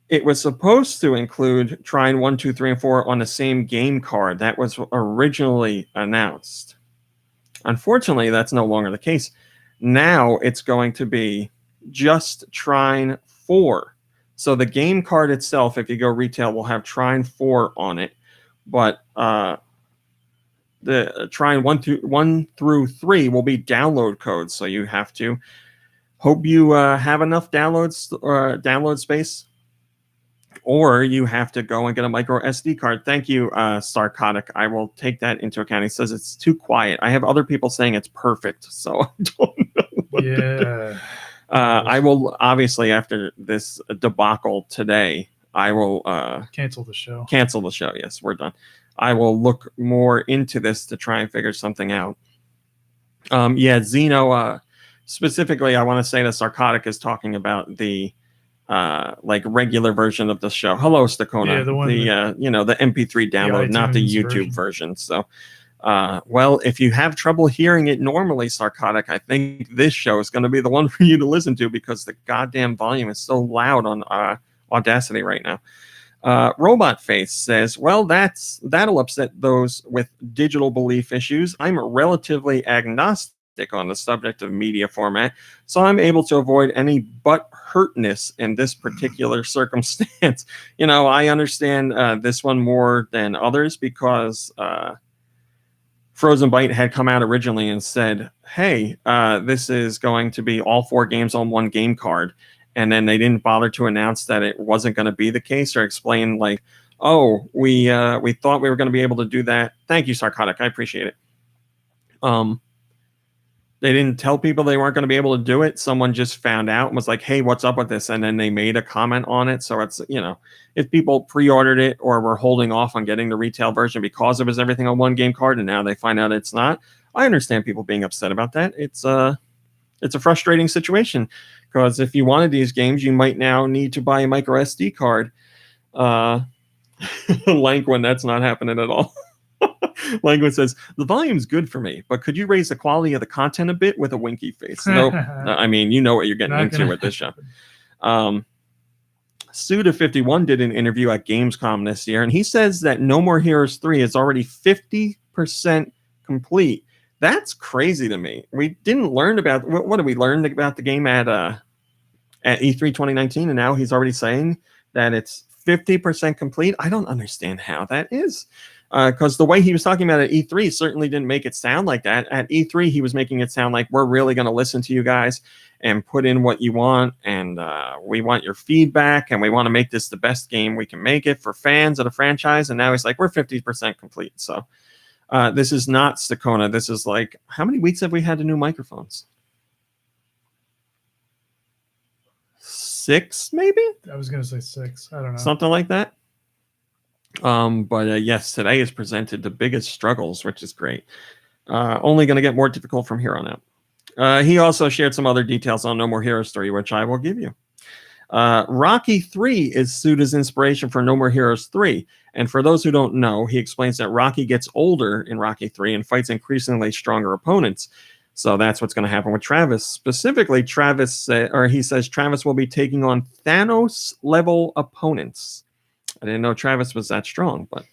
It was supposed to include Trine 1, 2, 3, and 4 on the same game card that was originally announced. Unfortunately, that's no longer the case. Now it's going to be just Trine 4. So the game card itself, if you go retail, will have Trine 4 on it. But the Trine 1 through 3 will be download codes. So you have to hope you have enough download space, or you have to go and get a micro SD card. Thank you, Sarcotic. I will take that into account. He says it's too quiet. I have other people saying it's perfect, so I don't know. Yeah. I will, obviously, after this debacle today, I will cancel the show. Cancel the show. Yes, we're done. I will look more into this to try and figure something out. Yeah, Zeno, specifically, I want to say that Sarcotic is talking about the like regular version of the show. Hello, Stakona. Yeah, the one the MP3 download, not the YouTube version. So, well, if you have trouble hearing it normally, Sarcotic, I think this show is going to be the one for you to listen to because the goddamn volume is so loud on Audacity right now. Robot Face says, well, that'll upset those with digital belief issues. I'm relatively agnostic on the subject of media format, so I'm able to avoid any butt hurtness in this particular circumstance. I understand this one more than others because Frozen Byte had come out originally and said, hey, this is going to be all 4 games on one game card. And then they didn't bother to announce that it wasn't going to be the case or explain like, oh, we thought we were going to be able to do that. Thank you, Sarcotic. I appreciate it. They didn't tell people they weren't going to be able to do it. Someone just found out and was like, hey, what's up with this? And then they made a comment on it. So it's, if people pre-ordered it or were holding off on getting the retail version because it was everything on one game card and now they find out it's not, I understand people being upset about that. It's a frustrating situation because if you wanted these games, you might now need to buy a micro SD card. Lanquin, that's not happening at all. Language says, the volume's good for me, but could you raise the quality of the content a bit with a winky face? Nope. I mean, you know what you're getting into with this show. Suda51 did an interview at Gamescom this year, and he says that No More Heroes 3 is already 50% complete. That's crazy to me. We didn't learn about, what did we learn about the game at E3 2019, and now he's already saying that it's 50% complete? I don't understand how that is. Because the way he was talking about it at E3 certainly didn't make it sound like that. At E3, he was making it sound like we're really going to listen to you guys and put in what you want, and we want your feedback, and we want to make this the best game we can make it for fans of the franchise. And now he's like, we're 50% complete. So this is not Stakona. This is like, how many weeks have we had the new microphones? 6, maybe? I was going to say 6. I don't know. Something like that. But yes, today has presented the biggest struggles, which is great. Only going to get more difficult from here on out. He also shared some other details on No More Heroes 3, which I will give you. Rocky 3 is Suda's inspiration for No More Heroes 3. And for those who don't know, he explains that Rocky gets older in Rocky 3 and fights increasingly stronger opponents. So that's what's going to happen with Travis. Specifically, he says Travis will be taking on Thanos-level opponents. I didn't know Travis was that strong, but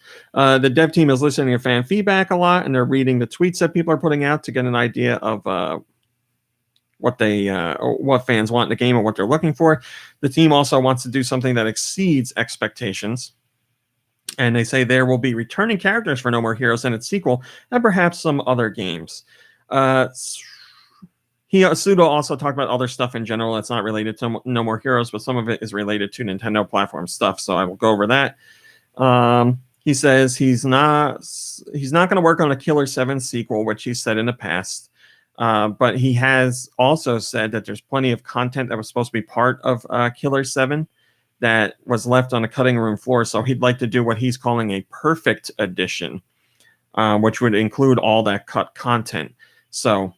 the dev team is listening to fan feedback a lot, and they're reading the tweets that people are putting out to get an idea of what fans want in the game and what they're looking for. The team also wants to do something that exceeds expectations, and they say there will be returning characters for No More Heroes and its sequel, and perhaps some other games. Suda also talked about other stuff in general that's not related to No More Heroes, but some of it is related to Nintendo platform stuff, so I will go over that. He says he's not going to work on a Killer 7 sequel, which he said in the past, but he has also said that there's plenty of content that was supposed to be part of Killer 7 that was left on the cutting room floor, so he'd like to do what he's calling a perfect edition, which would include all that cut content. So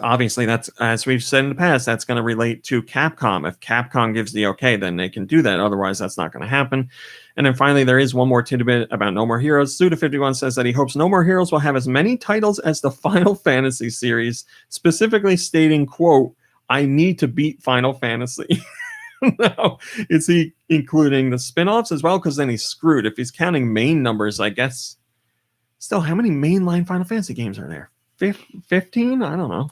Obviously, that's, as we've said in the past, that's going to relate to Capcom. If Capcom gives the okay, then they can do that. Otherwise, that's not going to happen. And then finally, there is one more tidbit about No More Heroes. Suda51 says that he hopes No More Heroes will have as many titles as the Final Fantasy series, specifically stating, quote, I need to beat Final Fantasy. Now, is he including the spin-offs as well? Because then he's screwed. If he's counting main numbers, I guess. Still, how many mainline Final Fantasy games are there? 15? I don't know.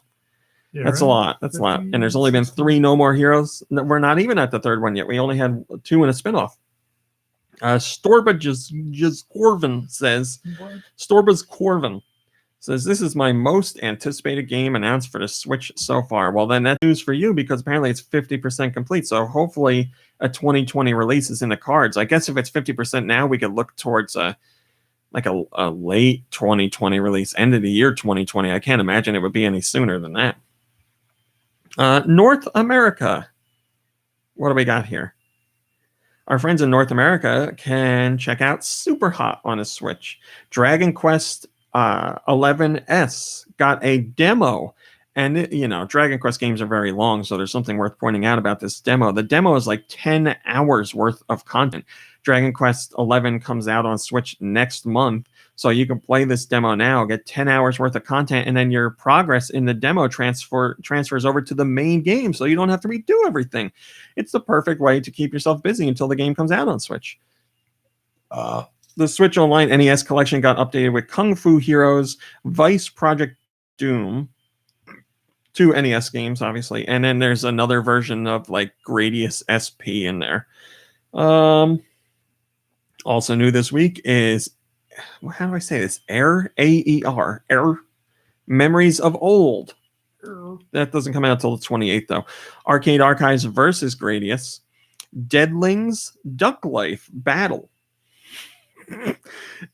Yeah, That's right? a lot. That's a lot. And there's only been 3 No More Heroes. We're not even at the third one yet. We only had 2 in a spinoff. Storba Corvin says, Storba's Corvin says, this is my most anticipated game announced for the Switch so far. Well, then that's news for you because apparently it's 50% complete. So hopefully a 2020 release is in the cards. I guess if it's 50% now, we could look towards a late 2020 release, end of the year 2020. I can't imagine it would be any sooner than that. North America. What do we got here? Our friends in North America can check out Super Hot on a Switch. Dragon Quest 11S got a demo. And, Dragon Quest games are very long, so there's something worth pointing out about this demo. The demo is like 10 hours worth of content. Dragon Quest 11 comes out on Switch next month, so you can play this demo now, get 10 hours worth of content, and then your progress in the demo transfers over to the main game, so you don't have to redo everything. It's the perfect way to keep yourself busy until the game comes out on Switch. The Switch Online NES collection got updated with Kung Fu Heroes, Vice Project Doom, 2 NES games, obviously, and then there's another version of like Gradius SP in there. Also new this week is, how do I say this? Air Memories of Old. That doesn't come out till the 28th though. Arcade Archives versus Gradius. Deadlings Duck Life Battle.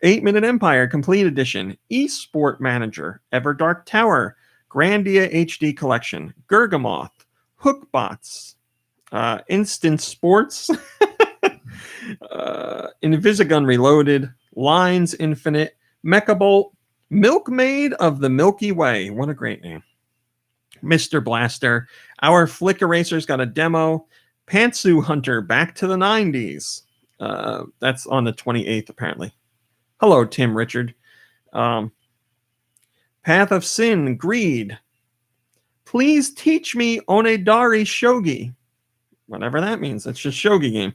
8-Minute Empire Complete Edition. Esport Manager. Everdark Tower. Grandia HD Collection, Gergamoth, Hookbots, Instant Sports, Invisigun Reloaded, Lines Infinite, Mechabolt, Milkmaid of the Milky Way. What a great name. Mr. Blaster, Our Flick Eraser's got a demo, Pantsu Hunter Back to the 90s. That's on the 28th, apparently. Hello, Tim Richard. Path of Sin, Greed. Please teach me Onedari Shogi. Whatever that means. That's just Shogi game.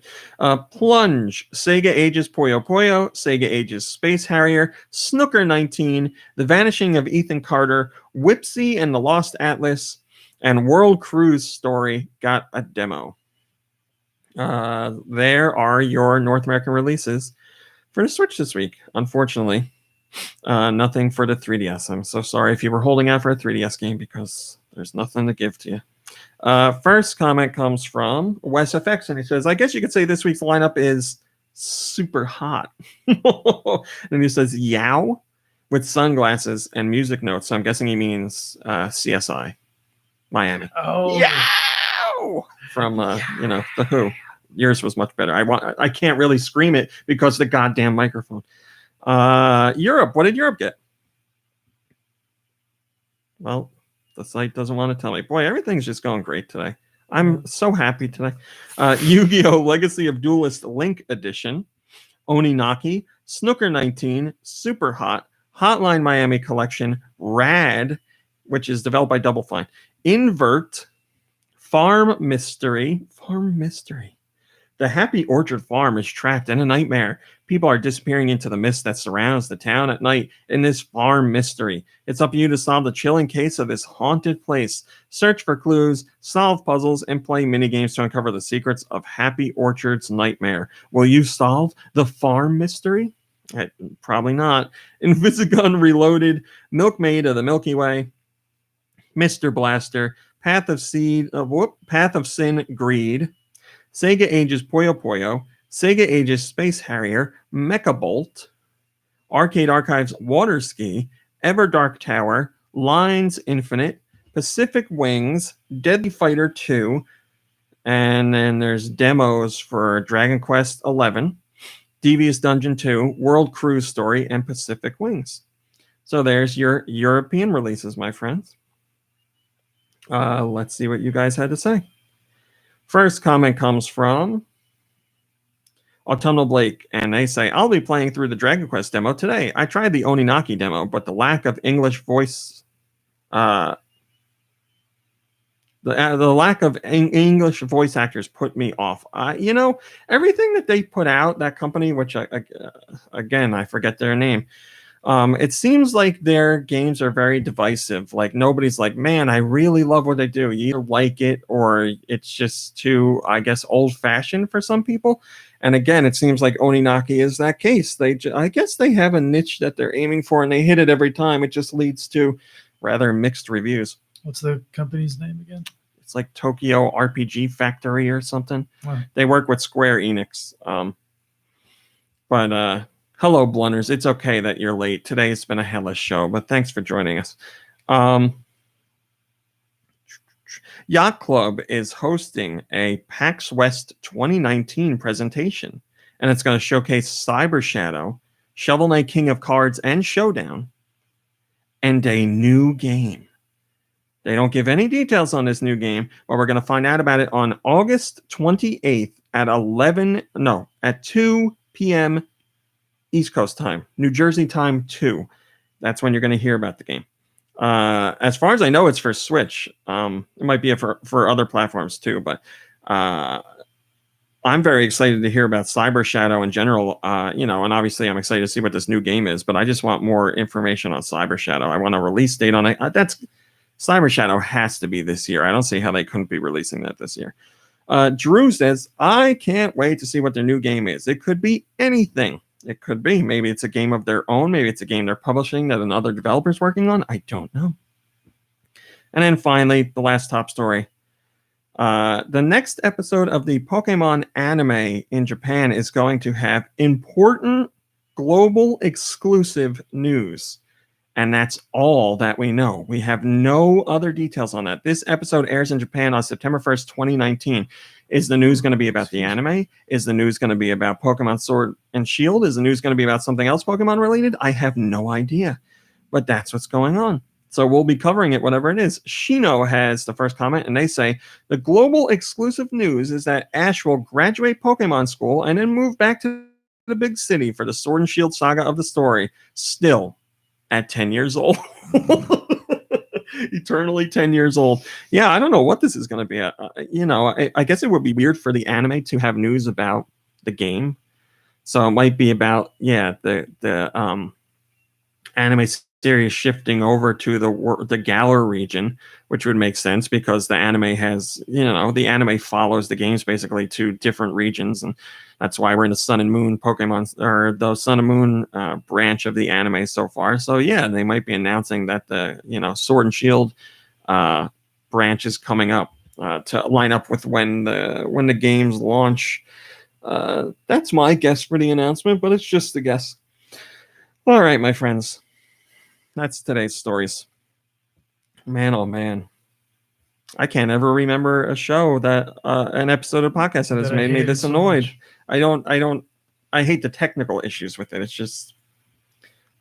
Plunge, Sega Ages Puyo Puyo, Sega Ages Space Harrier, Snooker 19, The Vanishing of Ethan Carter, Whipsy and the Lost Atlas, and World Cruise Story got a demo. There are your North American releases for the Switch this week, unfortunately. Nothing for the 3DS. I'm so sorry if you were holding out for a 3DS game because there's nothing to give to you. First comment comes from WesFX, and he says, I guess you could say this week's lineup is super hot. And he says, yow, with sunglasses and music notes. So I'm guessing he means CSI Miami. Oh, Yow! From, The Who. Yours was much better. I can't really scream it because of the goddamn microphone. Europe. What did Europe get? Well, the site doesn't want to tell me. Boy, everything's just going great today. I'm so happy today. Yu-Gi-Oh! Legacy of Duelist Link Edition, Oninaki, Snooker 19, Super Hot, Hotline Miami Collection, Rad, which is developed by Double Fine, Invert, Farm Mystery. The Happy Orchard Farm is trapped in a nightmare. People are disappearing into the mist that surrounds the town at night in this farm mystery. It's up to you to solve the chilling case of this haunted place. Search for clues, solve puzzles, and play minigames to uncover the secrets of Happy Orchard's nightmare. Will you solve the farm mystery? Probably not. Invisigun Reloaded, Milkmaid of the Milky Way, Mr. Blaster, Path of Sin, Greed, Sega Ages Puyo Puyo, Sega Ages Space Harrier, Mechabolt, Arcade Archives Water Ski, Everdark Tower, Lines Infinite, Pacific Wings, Deadly Fighter 2, and then there's demos for Dragon Quest 11, Devious Dungeon 2, World Cruise Story, and Pacific Wings. So there's your European releases, my friends. Let's see what you guys had to say. First comment comes from Autumnal Blake, and they say, I'll be playing through the Dragon Quest demo today. I tried the Oninaki demo, but the lack of English voice, the lack of English voice actors put me off. Everything that they put out, that company, which again, I forget their name. It seems like their games are very divisive. Like nobody's like, man, I really love what they do. You either like it or it's just too, I guess, old fashioned for some people. And again, it seems like Oninaki is that case. I guess they have a niche that they're aiming for and they hit it every time. It just leads to rather mixed reviews. What's the company's name again? It's like Tokyo RPG Factory or something. Wow. They work with Square Enix. Hello, Blunners. It's okay that you're late. Today it's been a hellish show, but thanks for joining us. Yacht Club is hosting a PAX West 2019 presentation, and it's going to showcase Cyber Shadow, Shovel Knight King of Cards, and Showdown, and a new game. They don't give any details on this new game, but we're going to find out about it on August 28th at 2 p.m. East Coast time, New Jersey time 2. That's when you're going to hear about the game. As far as I know, it's for Switch. It might be for other platforms too, but I'm very excited to hear about Cyber Shadow in general. And obviously I'm excited to see what this new game is, but I just want more information on Cyber Shadow. I want a release date on it. Cyber Shadow has to be this year. I don't see how they couldn't be releasing that this year. Drew says, I can't wait to see what their new game is. It could be anything. It could be. Maybe it's a game of their own. Maybe it's a game they're publishing that another developer's working on. I don't know. And then finally, the last top story. The next episode of the Pokemon anime in Japan is going to have important global exclusive news. And that's all that we know. We have no other details on that. This episode airs in Japan on September 1st, 2019. Is the news going to be about the anime? Is the news going to be about Pokemon Sword and Shield? Is the news going to be about something else Pokemon related? I have no idea. But that's what's going on. So we'll be covering it, whatever it is. Shino has the first comment, and they say, the global exclusive news is that Ash will graduate Pokemon school and then move back to the big city for the Sword and Shield saga of the story. Still at 10 years old. Eternally 10 years old. Yeah, I don't know what this is going to be. I guess it would be weird for the anime to have news about the game. So it might be about, the anime series shifting over to the Galar region, which would make sense because the anime has, the anime follows the games basically to different regions, and that's why we're in the Sun and Moon Pokemon, or the Sun and Moon branch of the anime so far. So yeah, they might be announcing that the Sword and Shield branch is coming up to line up with when the games launch. That's my guess for the announcement, but it's just a guess. All right, my friends. That's today's stories. Man, oh man. I can't ever remember a show that an episode of podcast that has made me this annoyed. I hate the technical issues with it. It's just,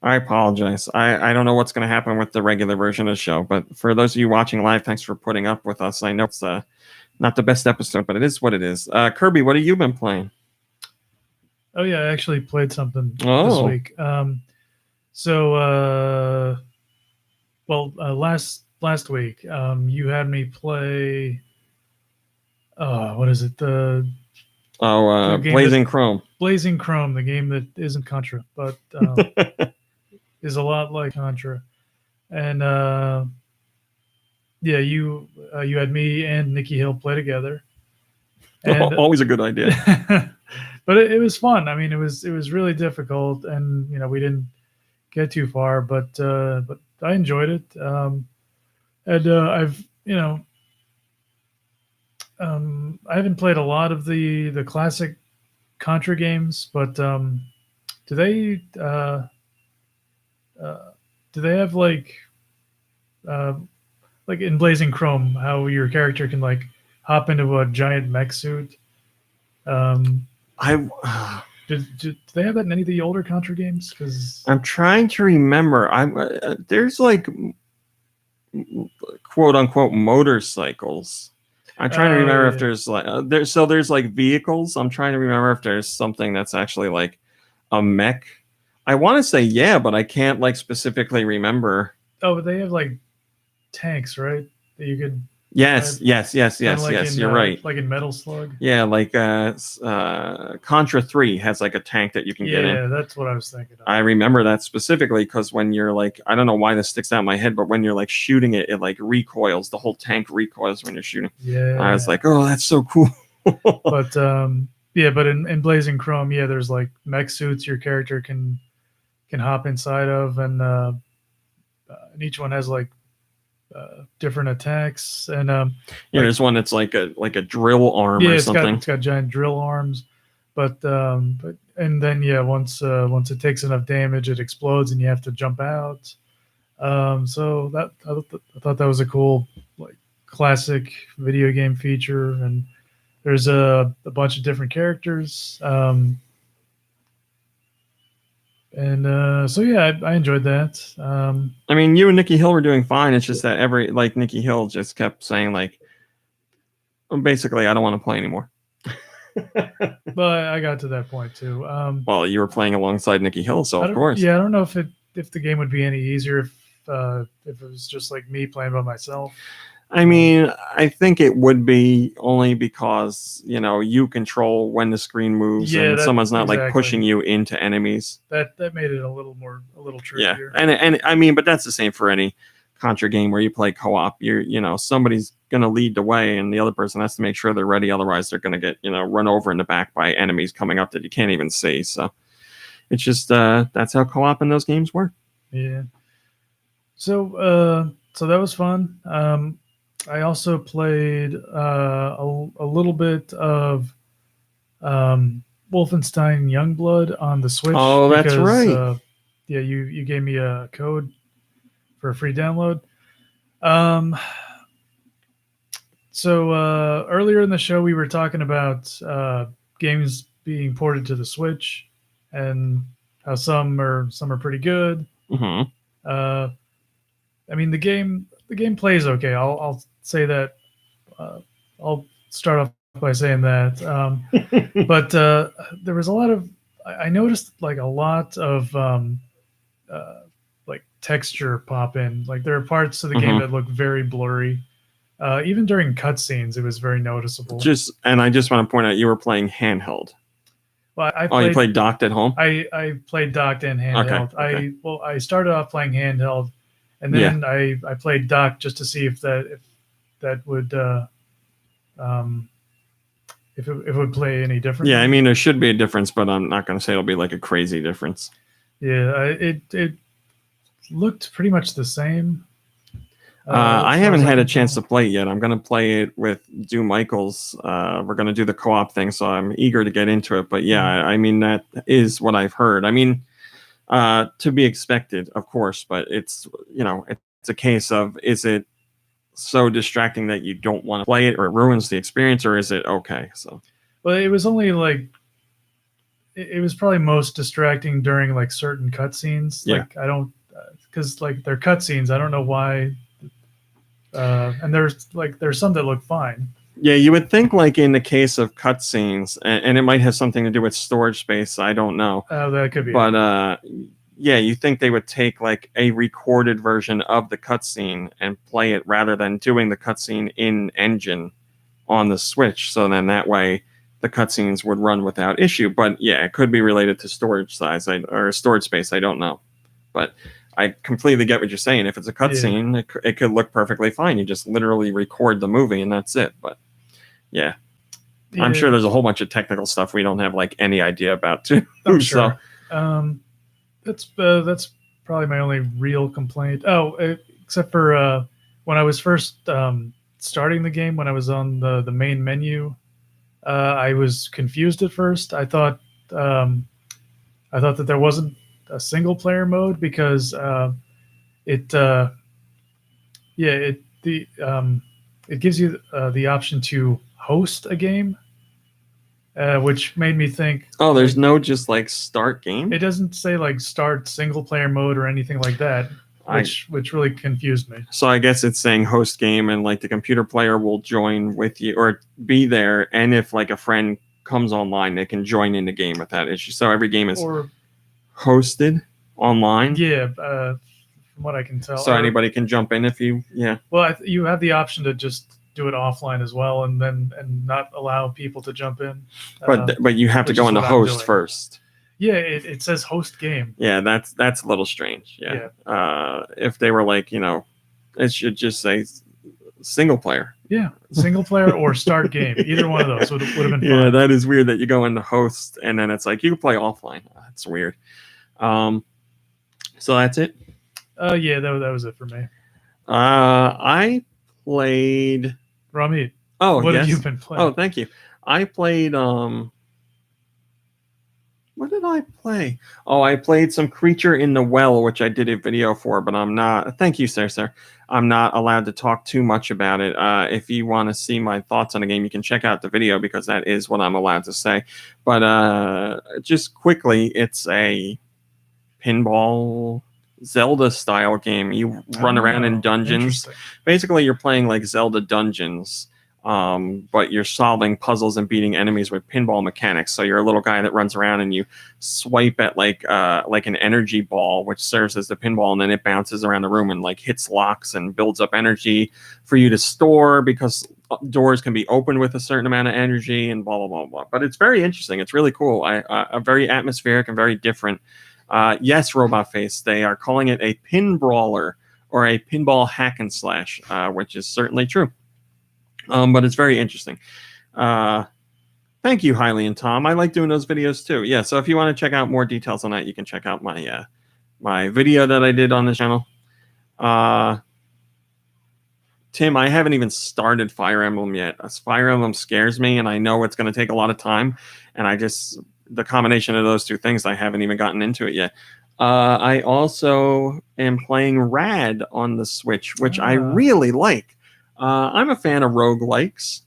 I apologize. I don't know what's going to happen with the regular version of the show, but for those of you watching live, thanks for putting up with us. I know it's not the best episode, but it is what it is. Kirby, what have you been playing? Oh yeah, I actually played something this week. Last week, you had me play. What is it? The Blazing Chrome. Blazing Chrome, the game that isn't Contra, but is a lot like Contra. And you had me and Nikki Hill play together. And, always a good idea. But it was fun. I mean, it was really difficult, and we didn't get too far, but I enjoyed it. I've I haven't played a lot of the classic Contra games, but do they have like in Blazing Chrome, how your character can like hop into a giant mech suit? Do they have that in any of the older Contra games? Because I'm trying to remember. There's like quote unquote motorcycles. I'm trying to remember if there's like there's like vehicles. I'm trying to remember if there's something that's actually like a mech. I want to say yeah, but I can't like specifically remember. Oh, but they have like tanks, right? That you could. Yes. Like You're right. Like in Metal Slug. Yeah, like Contra 3 has like a tank that you can get in. Yeah, that's what I was thinking of. I remember that specifically because when you're like, I don't know why this sticks out in my head, but when you're like shooting it, it like recoils. The whole tank recoils when you're shooting. Yeah. I was like, oh, that's so cool. But yeah, but in Blazing Chrome, yeah, there's like mech suits your character can hop inside of, and each one has like different attacks, and yeah, like, there's one that's like a drill arm or something. It's got giant drill arms, but and then yeah, once it takes enough damage, it explodes, and you have to jump out. So that I thought that was a cool like classic video game feature, and there's a bunch of different characters. And so yeah, I enjoyed that. I mean, you and Nikki Hill were doing fine. It's just that Nikki Hill just kept saying like, basically, I don't want to play anymore. But I got to that point too. Well, you were playing alongside Nikki Hill, so of course. Yeah, I don't know if the game would be any easier if it was just like me playing by myself. I mean, I think it would be only because, you know, you control when the screen moves and someone's not like pushing you into enemies. That made it a little trickier. Yeah. And I mean, but that's the same for any Contra game where you play co-op. You know, somebody's going to lead the way and the other person has to make sure they're ready. Otherwise they're going to get, you know, run over in the back by enemies coming up that you can't even see. So it's just, that's how co-op in those games work. Yeah. So that was fun. I also played a little bit of Wolfenstein Youngblood on the Switch. Oh, that's right. Yeah, you gave me a code for a free download. So earlier in the show, we were talking about games being ported to the Switch and how some are pretty good. Mm-hmm. I mean, the game plays okay. I'll say that. I'll start off by saying that. But there was a lot of. I noticed like a lot of like texture pop in. Like there are parts of the game that look very blurry. Even during cutscenes, it was very noticeable. And I just want to point out you were playing handheld. Well, you played docked at home? I played docked and handheld. Okay. I started off playing handheld, and then I played docked just to see if that would if it would play any different. Yeah, I mean there should be a difference, but I'm not going to say it'll be like a crazy difference. Yeah, it looked pretty much the same. I haven't had a chance to play it yet. I'm going to play it with Du Michaels. We're going to do the co-op thing, so I'm eager to get into it. But yeah, I mean, that is what I've heard. I mean, to be expected, of course, but it's, you know, it's a case of, is it so distracting that you don't want to play it or it ruins the experience, or is it okay? So, well, it was only like, it was probably most distracting during like certain cutscenes. Yeah. Like I don't, because like they're cutscenes. I don't know why. And there's some that look fine. Yeah, you would think like in the case of cutscenes, and it might have something to do with storage space. I don't know. That could be. But yeah, you think they would take like a recorded version of the cutscene and play it rather than doing the cutscene in engine on the Switch. So then that way the cutscenes would run without issue. But yeah, it could be related to storage size or storage space. I don't know. But I completely get what you're saying. If it's a cutscene, it could look perfectly fine. You just literally record the movie and that's it. But yeah, I'm sure there's a whole bunch of technical stuff we don't have like any idea about too. I'm sure. That's probably my only real complaint. Except for when I was first starting the game, when I was on the main menu, I was confused at first. I thought that there wasn't a single player mode because it gives you the option to host a game, which made me think, oh, there's no just like start game. It doesn't say like start single player mode or anything like that. which really confused me. So I guess it's saying host game, and like the computer player will join with you or be there, and if like a friend comes online, they can join in the game with that issue. So every game is hosted online. Yeah, from what I can tell. So anybody can jump in if you, yeah. Well, you have the option to just do it offline as well, and not allow people to jump in. But you have to go into host first. Yeah, it says host game. Yeah, that's a little strange. Yeah. If they were like, it should just say single player. Yeah, single player or start game. Either one of those would have been fine. Yeah, that is weird that you go into host and then it's like you can play offline. That's weird. So that's it. Yeah, that was it for me. I played Ramit. Oh, what yes. have you been playing? Oh, thank you. I played what did I play? Oh, I played some Creature in the Well, which I did a video for, but I'm not. Thank you, sir. I'm not allowed to talk too much about it. If you want to see my thoughts on the game, you can check out the video because that is what I'm allowed to say. But just quickly, it's a pinball Zelda style game. You run around in dungeons. Basically, you're playing like Zelda dungeons. But you're solving puzzles and beating enemies with pinball mechanics. So you're a little guy that runs around and you swipe at like an energy ball, which serves as the pinball, and then it bounces around the room and like hits locks and builds up energy for you to store because doors can be opened with a certain amount of energy and blah blah blah blah. But it's very interesting. It's really cool. Very atmospheric and very different. Yes, Robot Face. They are calling it a pin brawler or a pinball hack and slash, which is certainly true. But it's very interesting. Thank you, Hailey and Tom. I like doing those videos too. Yeah, so if you want to check out more details on that, you can check out my my video that I did on the channel. Tim, I haven't even started Fire Emblem yet. Fire Emblem scares me, and I know it's going to take a lot of time. And the combination of those two things, I haven't even gotten into it yet. I also am playing Rad on the Switch, which I really like. I'm a fan of roguelikes.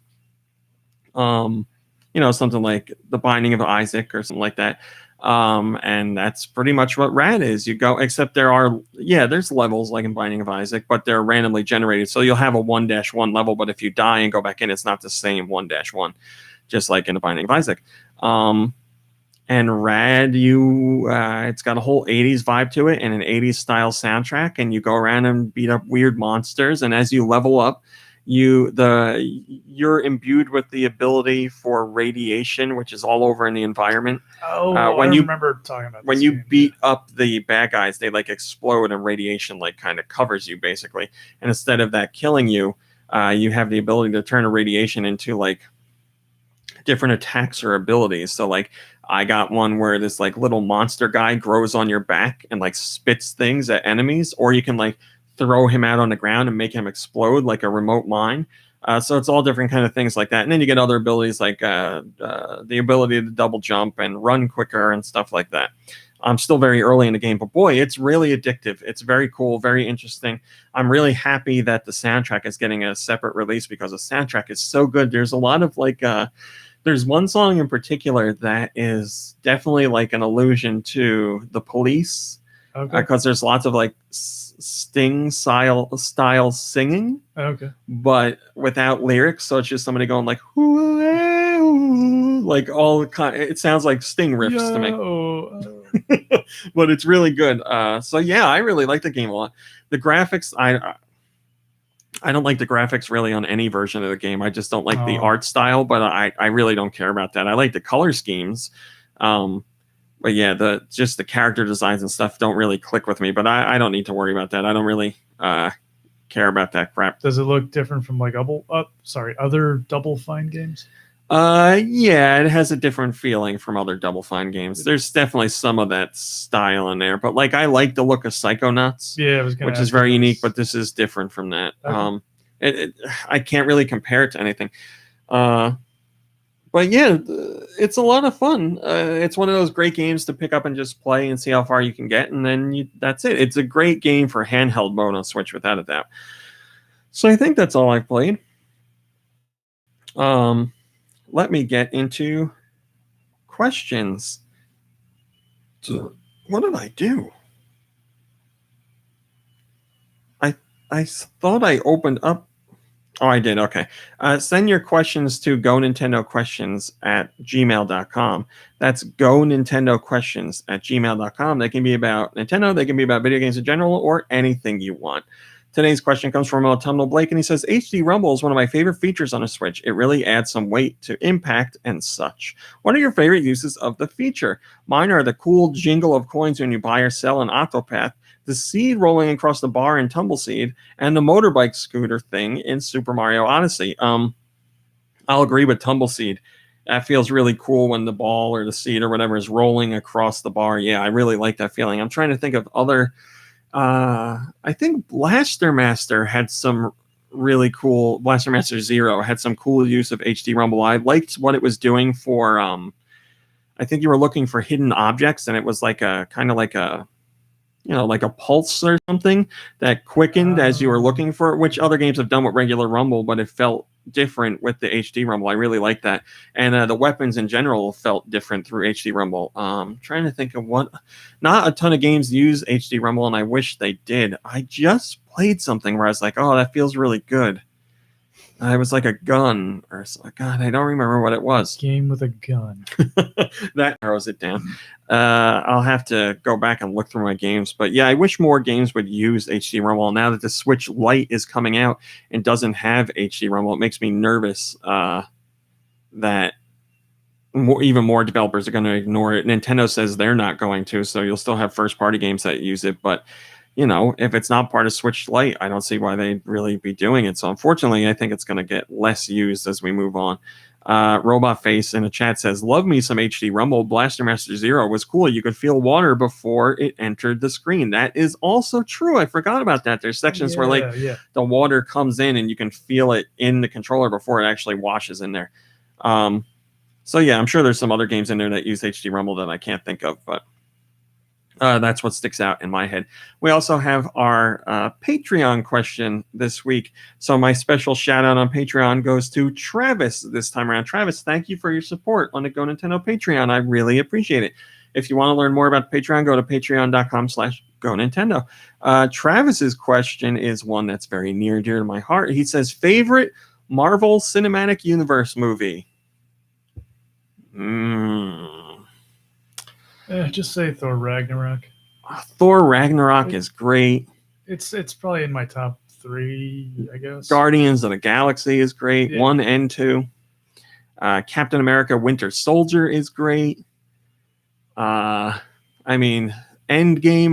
Something like The Binding of Isaac or something like that. And that's pretty much what Rad is. You go, except there's levels like in Binding of Isaac, but they're randomly generated. So you'll have a 1-1 level, but if you die and go back in, it's not the same 1-1, just like in The Binding of Isaac. And Rad, it's got a whole 80s vibe to it and an 80s style soundtrack, and you go around and beat up weird monsters. And as you level up, you're imbued with the ability for radiation, which is all over in the environment. Oh, I remember talking about this. When you beat up the bad guys, they like explode and radiation like kind of covers you basically. And instead of that killing you, you have the ability to turn a radiation into like different attacks or abilities. So like I got one where this like little monster guy grows on your back and like spits things at enemies, or you can like throw him out on the ground and make him explode like a remote mine. So it's all different kind of things like that. And then you get other abilities like the ability to double jump and run quicker and stuff like that. I'm still very early in the game, but boy, it's really addictive. It's very cool, very interesting. I'm really happy that the soundtrack is getting a separate release because the soundtrack is so good. There's a lot of like, there's one song in particular that is definitely like an allusion to The Police. Okay. Because there's lots of like Sting style singing, but without lyrics. So it's just somebody going like, like all it sounds like Sting riffs to me. But it's really good. So yeah, I really like the game a lot. The graphics, I don't like the graphics really on any version of the game. I just don't like the art style, but I really don't care about that. I like the color schemes. But yeah, the character designs and stuff don't really click with me, but I don't need to worry about that. I don't really care about that crap. Does it look different from like other Double Fine games? Yeah, it has a different feeling from other Double Fine games. There's definitely some of that style in there, but like I like the look of Psychonauts, which is very unique, but this is different from that. Okay. I can't really compare it to anything. But yeah, it's a lot of fun. It's one of those great games to pick up and just play and see how far you can get, and then that's it. It's a great game for handheld mode on Switch, without a doubt. So I think that's all I've played. Let me get into questions. So what did I do? thought I opened up. Oh, I did. Okay. Send your questions to GoNintendoQuestions@gmail.com. That's GoNintendoQuestions@gmail.com. They can be about Nintendo. They can be about video games in general or anything you want. Today's question comes from Autumnal Blake, and he says, HD Rumble is one of my favorite features on a Switch. It really adds some weight to impact and such. What are your favorite uses of the feature? Mine are the cool jingle of coins when you buy or sell an Octopath, the seed rolling across the bar in Tumbleseed, and the motorbike scooter thing in Super Mario Odyssey. I'll agree with Tumbleseed. That feels really cool when the ball or the seed or whatever is rolling across the bar. Yeah, I really like that feeling. I'm trying to think of other... I think Blaster Master had some really cool... Blaster Master Zero had some cool use of HD Rumble. I liked what it was doing for... I think you were looking for hidden objects, and it was like a kind of like a... like a pulse or something that quickened as you were looking for it, which other games have done with regular Rumble, but it felt different with the HD Rumble. I really like that. And the weapons in general felt different through HD Rumble. Trying to think of what... Not a ton of games use HD Rumble, and I wish they did. I just played something where I was like, oh, that feels really good. It was like a gun or something. God, I don't remember what it was. Game with a gun. That narrows it down. I'll have to go back and look through my games. But yeah, I wish more games would use HD Rumble. Now that the Switch Lite is coming out and doesn't have HD Rumble, it makes me nervous that even more developers are going to ignore it. Nintendo says they're not going to, so you'll still have first-party games that use it. But if it's not part of Switch Lite, I don't see why they'd really be doing it. So unfortunately, I think it's going to get less used as we move on. Robot Face in the chat says, love me some HD Rumble. Blaster Master Zero was cool. You could feel water before it entered the screen. That is also true. I forgot about that. There's sections where the water comes in and you can feel it in the controller before it actually washes in there. So yeah, I'm sure there's some other games in there that use HD Rumble that I can't think of, but that's what sticks out in my head. We also have our Patreon question this week. So my special shout out on Patreon goes to Travis this time around. Travis, thank you for your support on the Go Nintendo Patreon. I really appreciate it. If you want to learn more about Patreon, go to patreon.com/GoNintendo. Travis's question is one that's very near and dear to my heart. He says, favorite Marvel Cinematic Universe movie? Just say Thor Ragnarok. Thor Ragnarok is great. It's probably in my top 3, I guess. Guardians of the Galaxy is great. 1 and 2. Captain America Winter Soldier is great. Endgame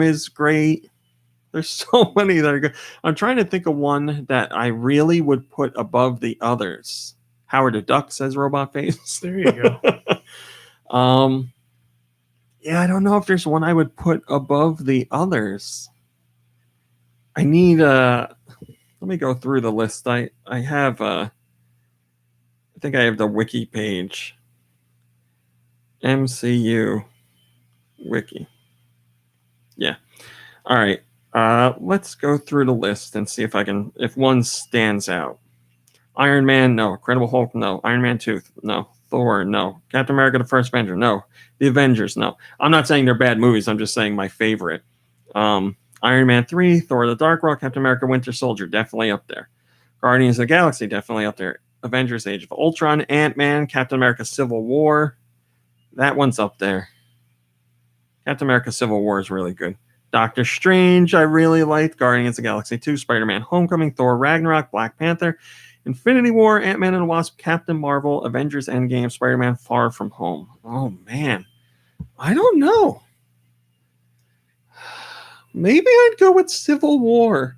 is great. There's so many that are good. I'm trying to think of one that I really would put above the others. Howard the Duck, says Robot Face. There you go. Yeah, I don't know if there's one I would put above the others. I need let me go through the list. I have I think I have the wiki page. MCU wiki. Yeah. All right. Let's go through the list and see if one stands out. Iron Man, no. Incredible Hulk, no. Iron Man 2, no. Thor, no. Captain America, the First Avenger, no. The Avengers, no. I'm not saying they're bad movies. I'm just saying my favorite. Iron Man 3, Thor the Dark World, Captain America, Winter Soldier, definitely up there. Guardians of the Galaxy, definitely up there. Avengers, Age of Ultron, Ant-Man, Captain America, Civil War. That one's up there. Captain America, Civil War is really good. Doctor Strange, I really liked. Guardians of the Galaxy 2, Spider-Man Homecoming, Thor Ragnarok, Black Panther, Infinity War, Ant-Man and the Wasp, Captain Marvel, Avengers Endgame, Spider-Man Far From Home. Oh, man. I don't know. Maybe I'd go with Civil War.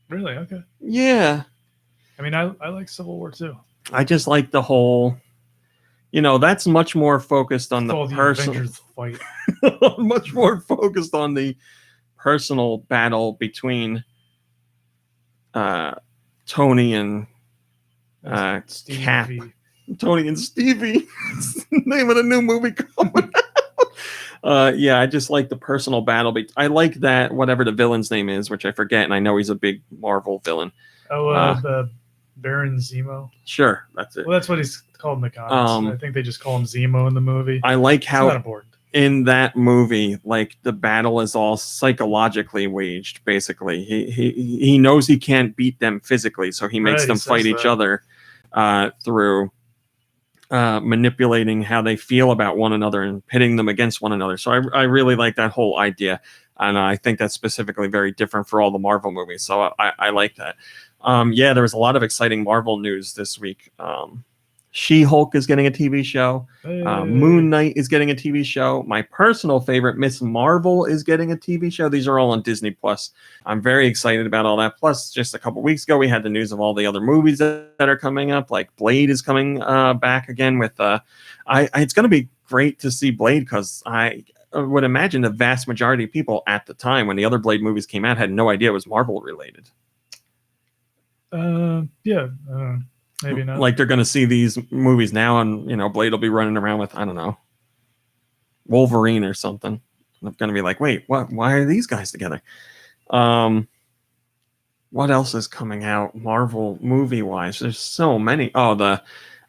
Really? Okay. Yeah. I like Civil War too. I just like the whole... that's much more focused on the personal fight. much more focused on the personal battle between Tony and Cap. Tony and Stevie. It's the name of the new movie coming out. Yeah, I just like the personal battle. I like that, whatever the villain's name is, which I forget, and I know he's a big Marvel villain. The Baron Zemo. Sure, that's it. Well, that's what he's called in the comics. I think they just call him Zemo in the movie. I like how it's not important. in that movie, like the battle is all psychologically waged. Basically, he knows he can't beat them physically, so he makes Right, he them says fight each that. other through manipulating how they feel about one another and pitting them against one another. So I really like that whole idea, and I think that's specifically very different for all the Marvel movies. So I like that. Yeah, there was a lot of exciting Marvel news this week. She-Hulk is getting a TV show. Hey. Moon Knight is getting a TV show. My personal favorite, Miss Marvel, is getting a TV show. These are all on Disney Plus. I'm very excited about all that. Plus, just a couple weeks ago, we had the news of all the other movies that are coming up. Like Blade is coming back again with. It's going to be great to see Blade because I would imagine the vast majority of people at the time when the other Blade movies came out had no idea it was Marvel related. Yeah. Maybe not. Like they're going to see these movies now, and Blade will be running around with I don't know, Wolverine or something. I'm going to be like, wait, what? Why are these guys together? What else is coming out Marvel movie wise? There's so many. Oh,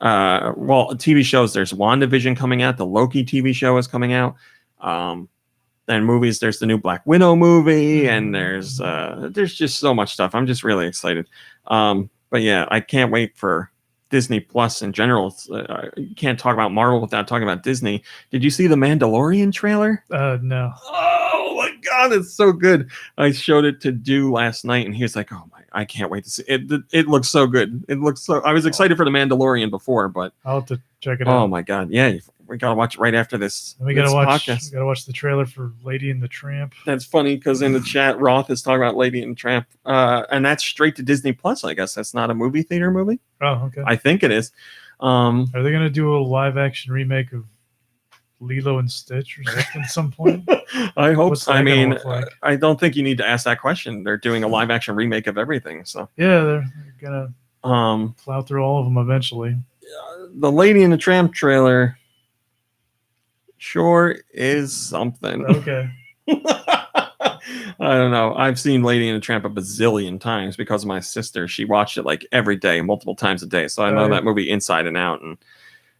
TV shows. There's WandaVision coming out. The Loki TV show is coming out. Then movies. There's the new Black Widow movie, and there's just so much stuff. I'm just really excited. But yeah, I can't wait for Disney Plus in general. You can't talk about Marvel without talking about Disney. Did you see the Mandalorian trailer? No. Oh my God, it's so good. I showed it to Do last night, and he was like, "Oh my, I can't wait to see it. It looks so good. It looks so." I was excited for the Mandalorian before, but I'll have to check it out. oh my God, yeah, we gotta watch it right after this. And we gotta podcast. watch the trailer for Lady and the Tramp. That's funny because in the chat, Roth is talking about Lady and the Tramp, and that's straight to Disney Plus. I guess that's not a movie theater movie. Oh, okay. I think it is. Are they gonna do a live action remake of Lilo and Stitch or something at some point? I hope. What's that I gonna mean, look like? I don't think you need to ask that question. They're doing a live action remake of everything, so Yeah, they're gonna plow through all of them eventually. The Lady and the Tramp trailer sure is something. Okay. I don't know. I've seen Lady and the Tramp a bazillion times because of my sister. She watched it like every day, multiple times a day. So I know that movie inside and out. And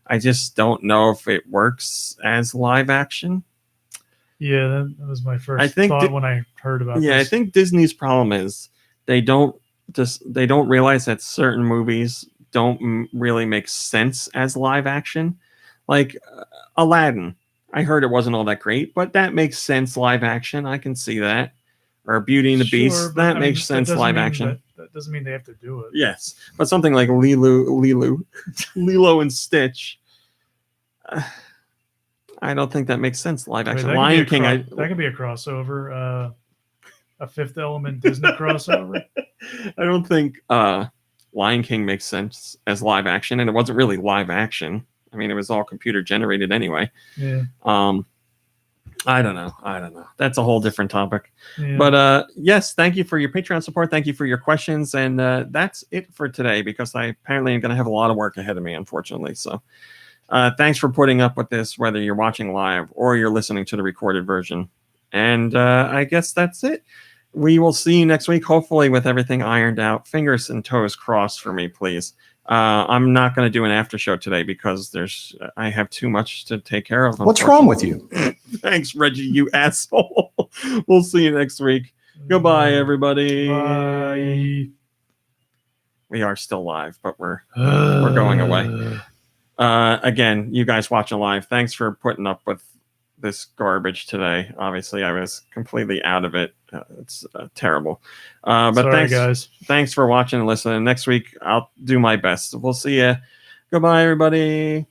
I just don't know if it works as live action. Yeah, that was my first thought when I heard about this. Yeah, I think Disney's problem is they don't realize that certain movies don't really make sense as live action. Like Aladdin. I heard it wasn't all that great, but that makes sense live action. I can see that. Or Beauty and the Beast, that makes sense live action. That doesn't mean they have to do it. Yes, but something like Lilo and Stitch, I don't think that makes sense live action. Lion King, that could be a crossover, a Fifth Element Disney crossover. I don't think Lion King makes sense as live action, and it wasn't really live action. I mean, it was all computer generated anyway. Yeah. I don't know. That's a whole different topic. Yeah. But yes, thank you for your Patreon support. Thank you for your questions. And that's it for today because I apparently am going to have a lot of work ahead of me, unfortunately. So thanks for putting up with this, whether you're watching live or you're listening to the recorded version. And I guess that's it. We will see you next week, hopefully with everything ironed out. Fingers and toes crossed for me, please. I'm not going to do an after show today because I have too much to take care of. What's wrong with you? Thanks, Reggie, you asshole. We'll see you next week. Goodbye, everybody. Bye. We are still live, but we're going away. Again, you guys watching live, thanks for putting up with this garbage today. Obviously, I was completely out of it. It's terrible. But sorry, thanks, guys. Thanks for watching and listening. Next week, I'll do my best. We'll see you. Goodbye, everybody.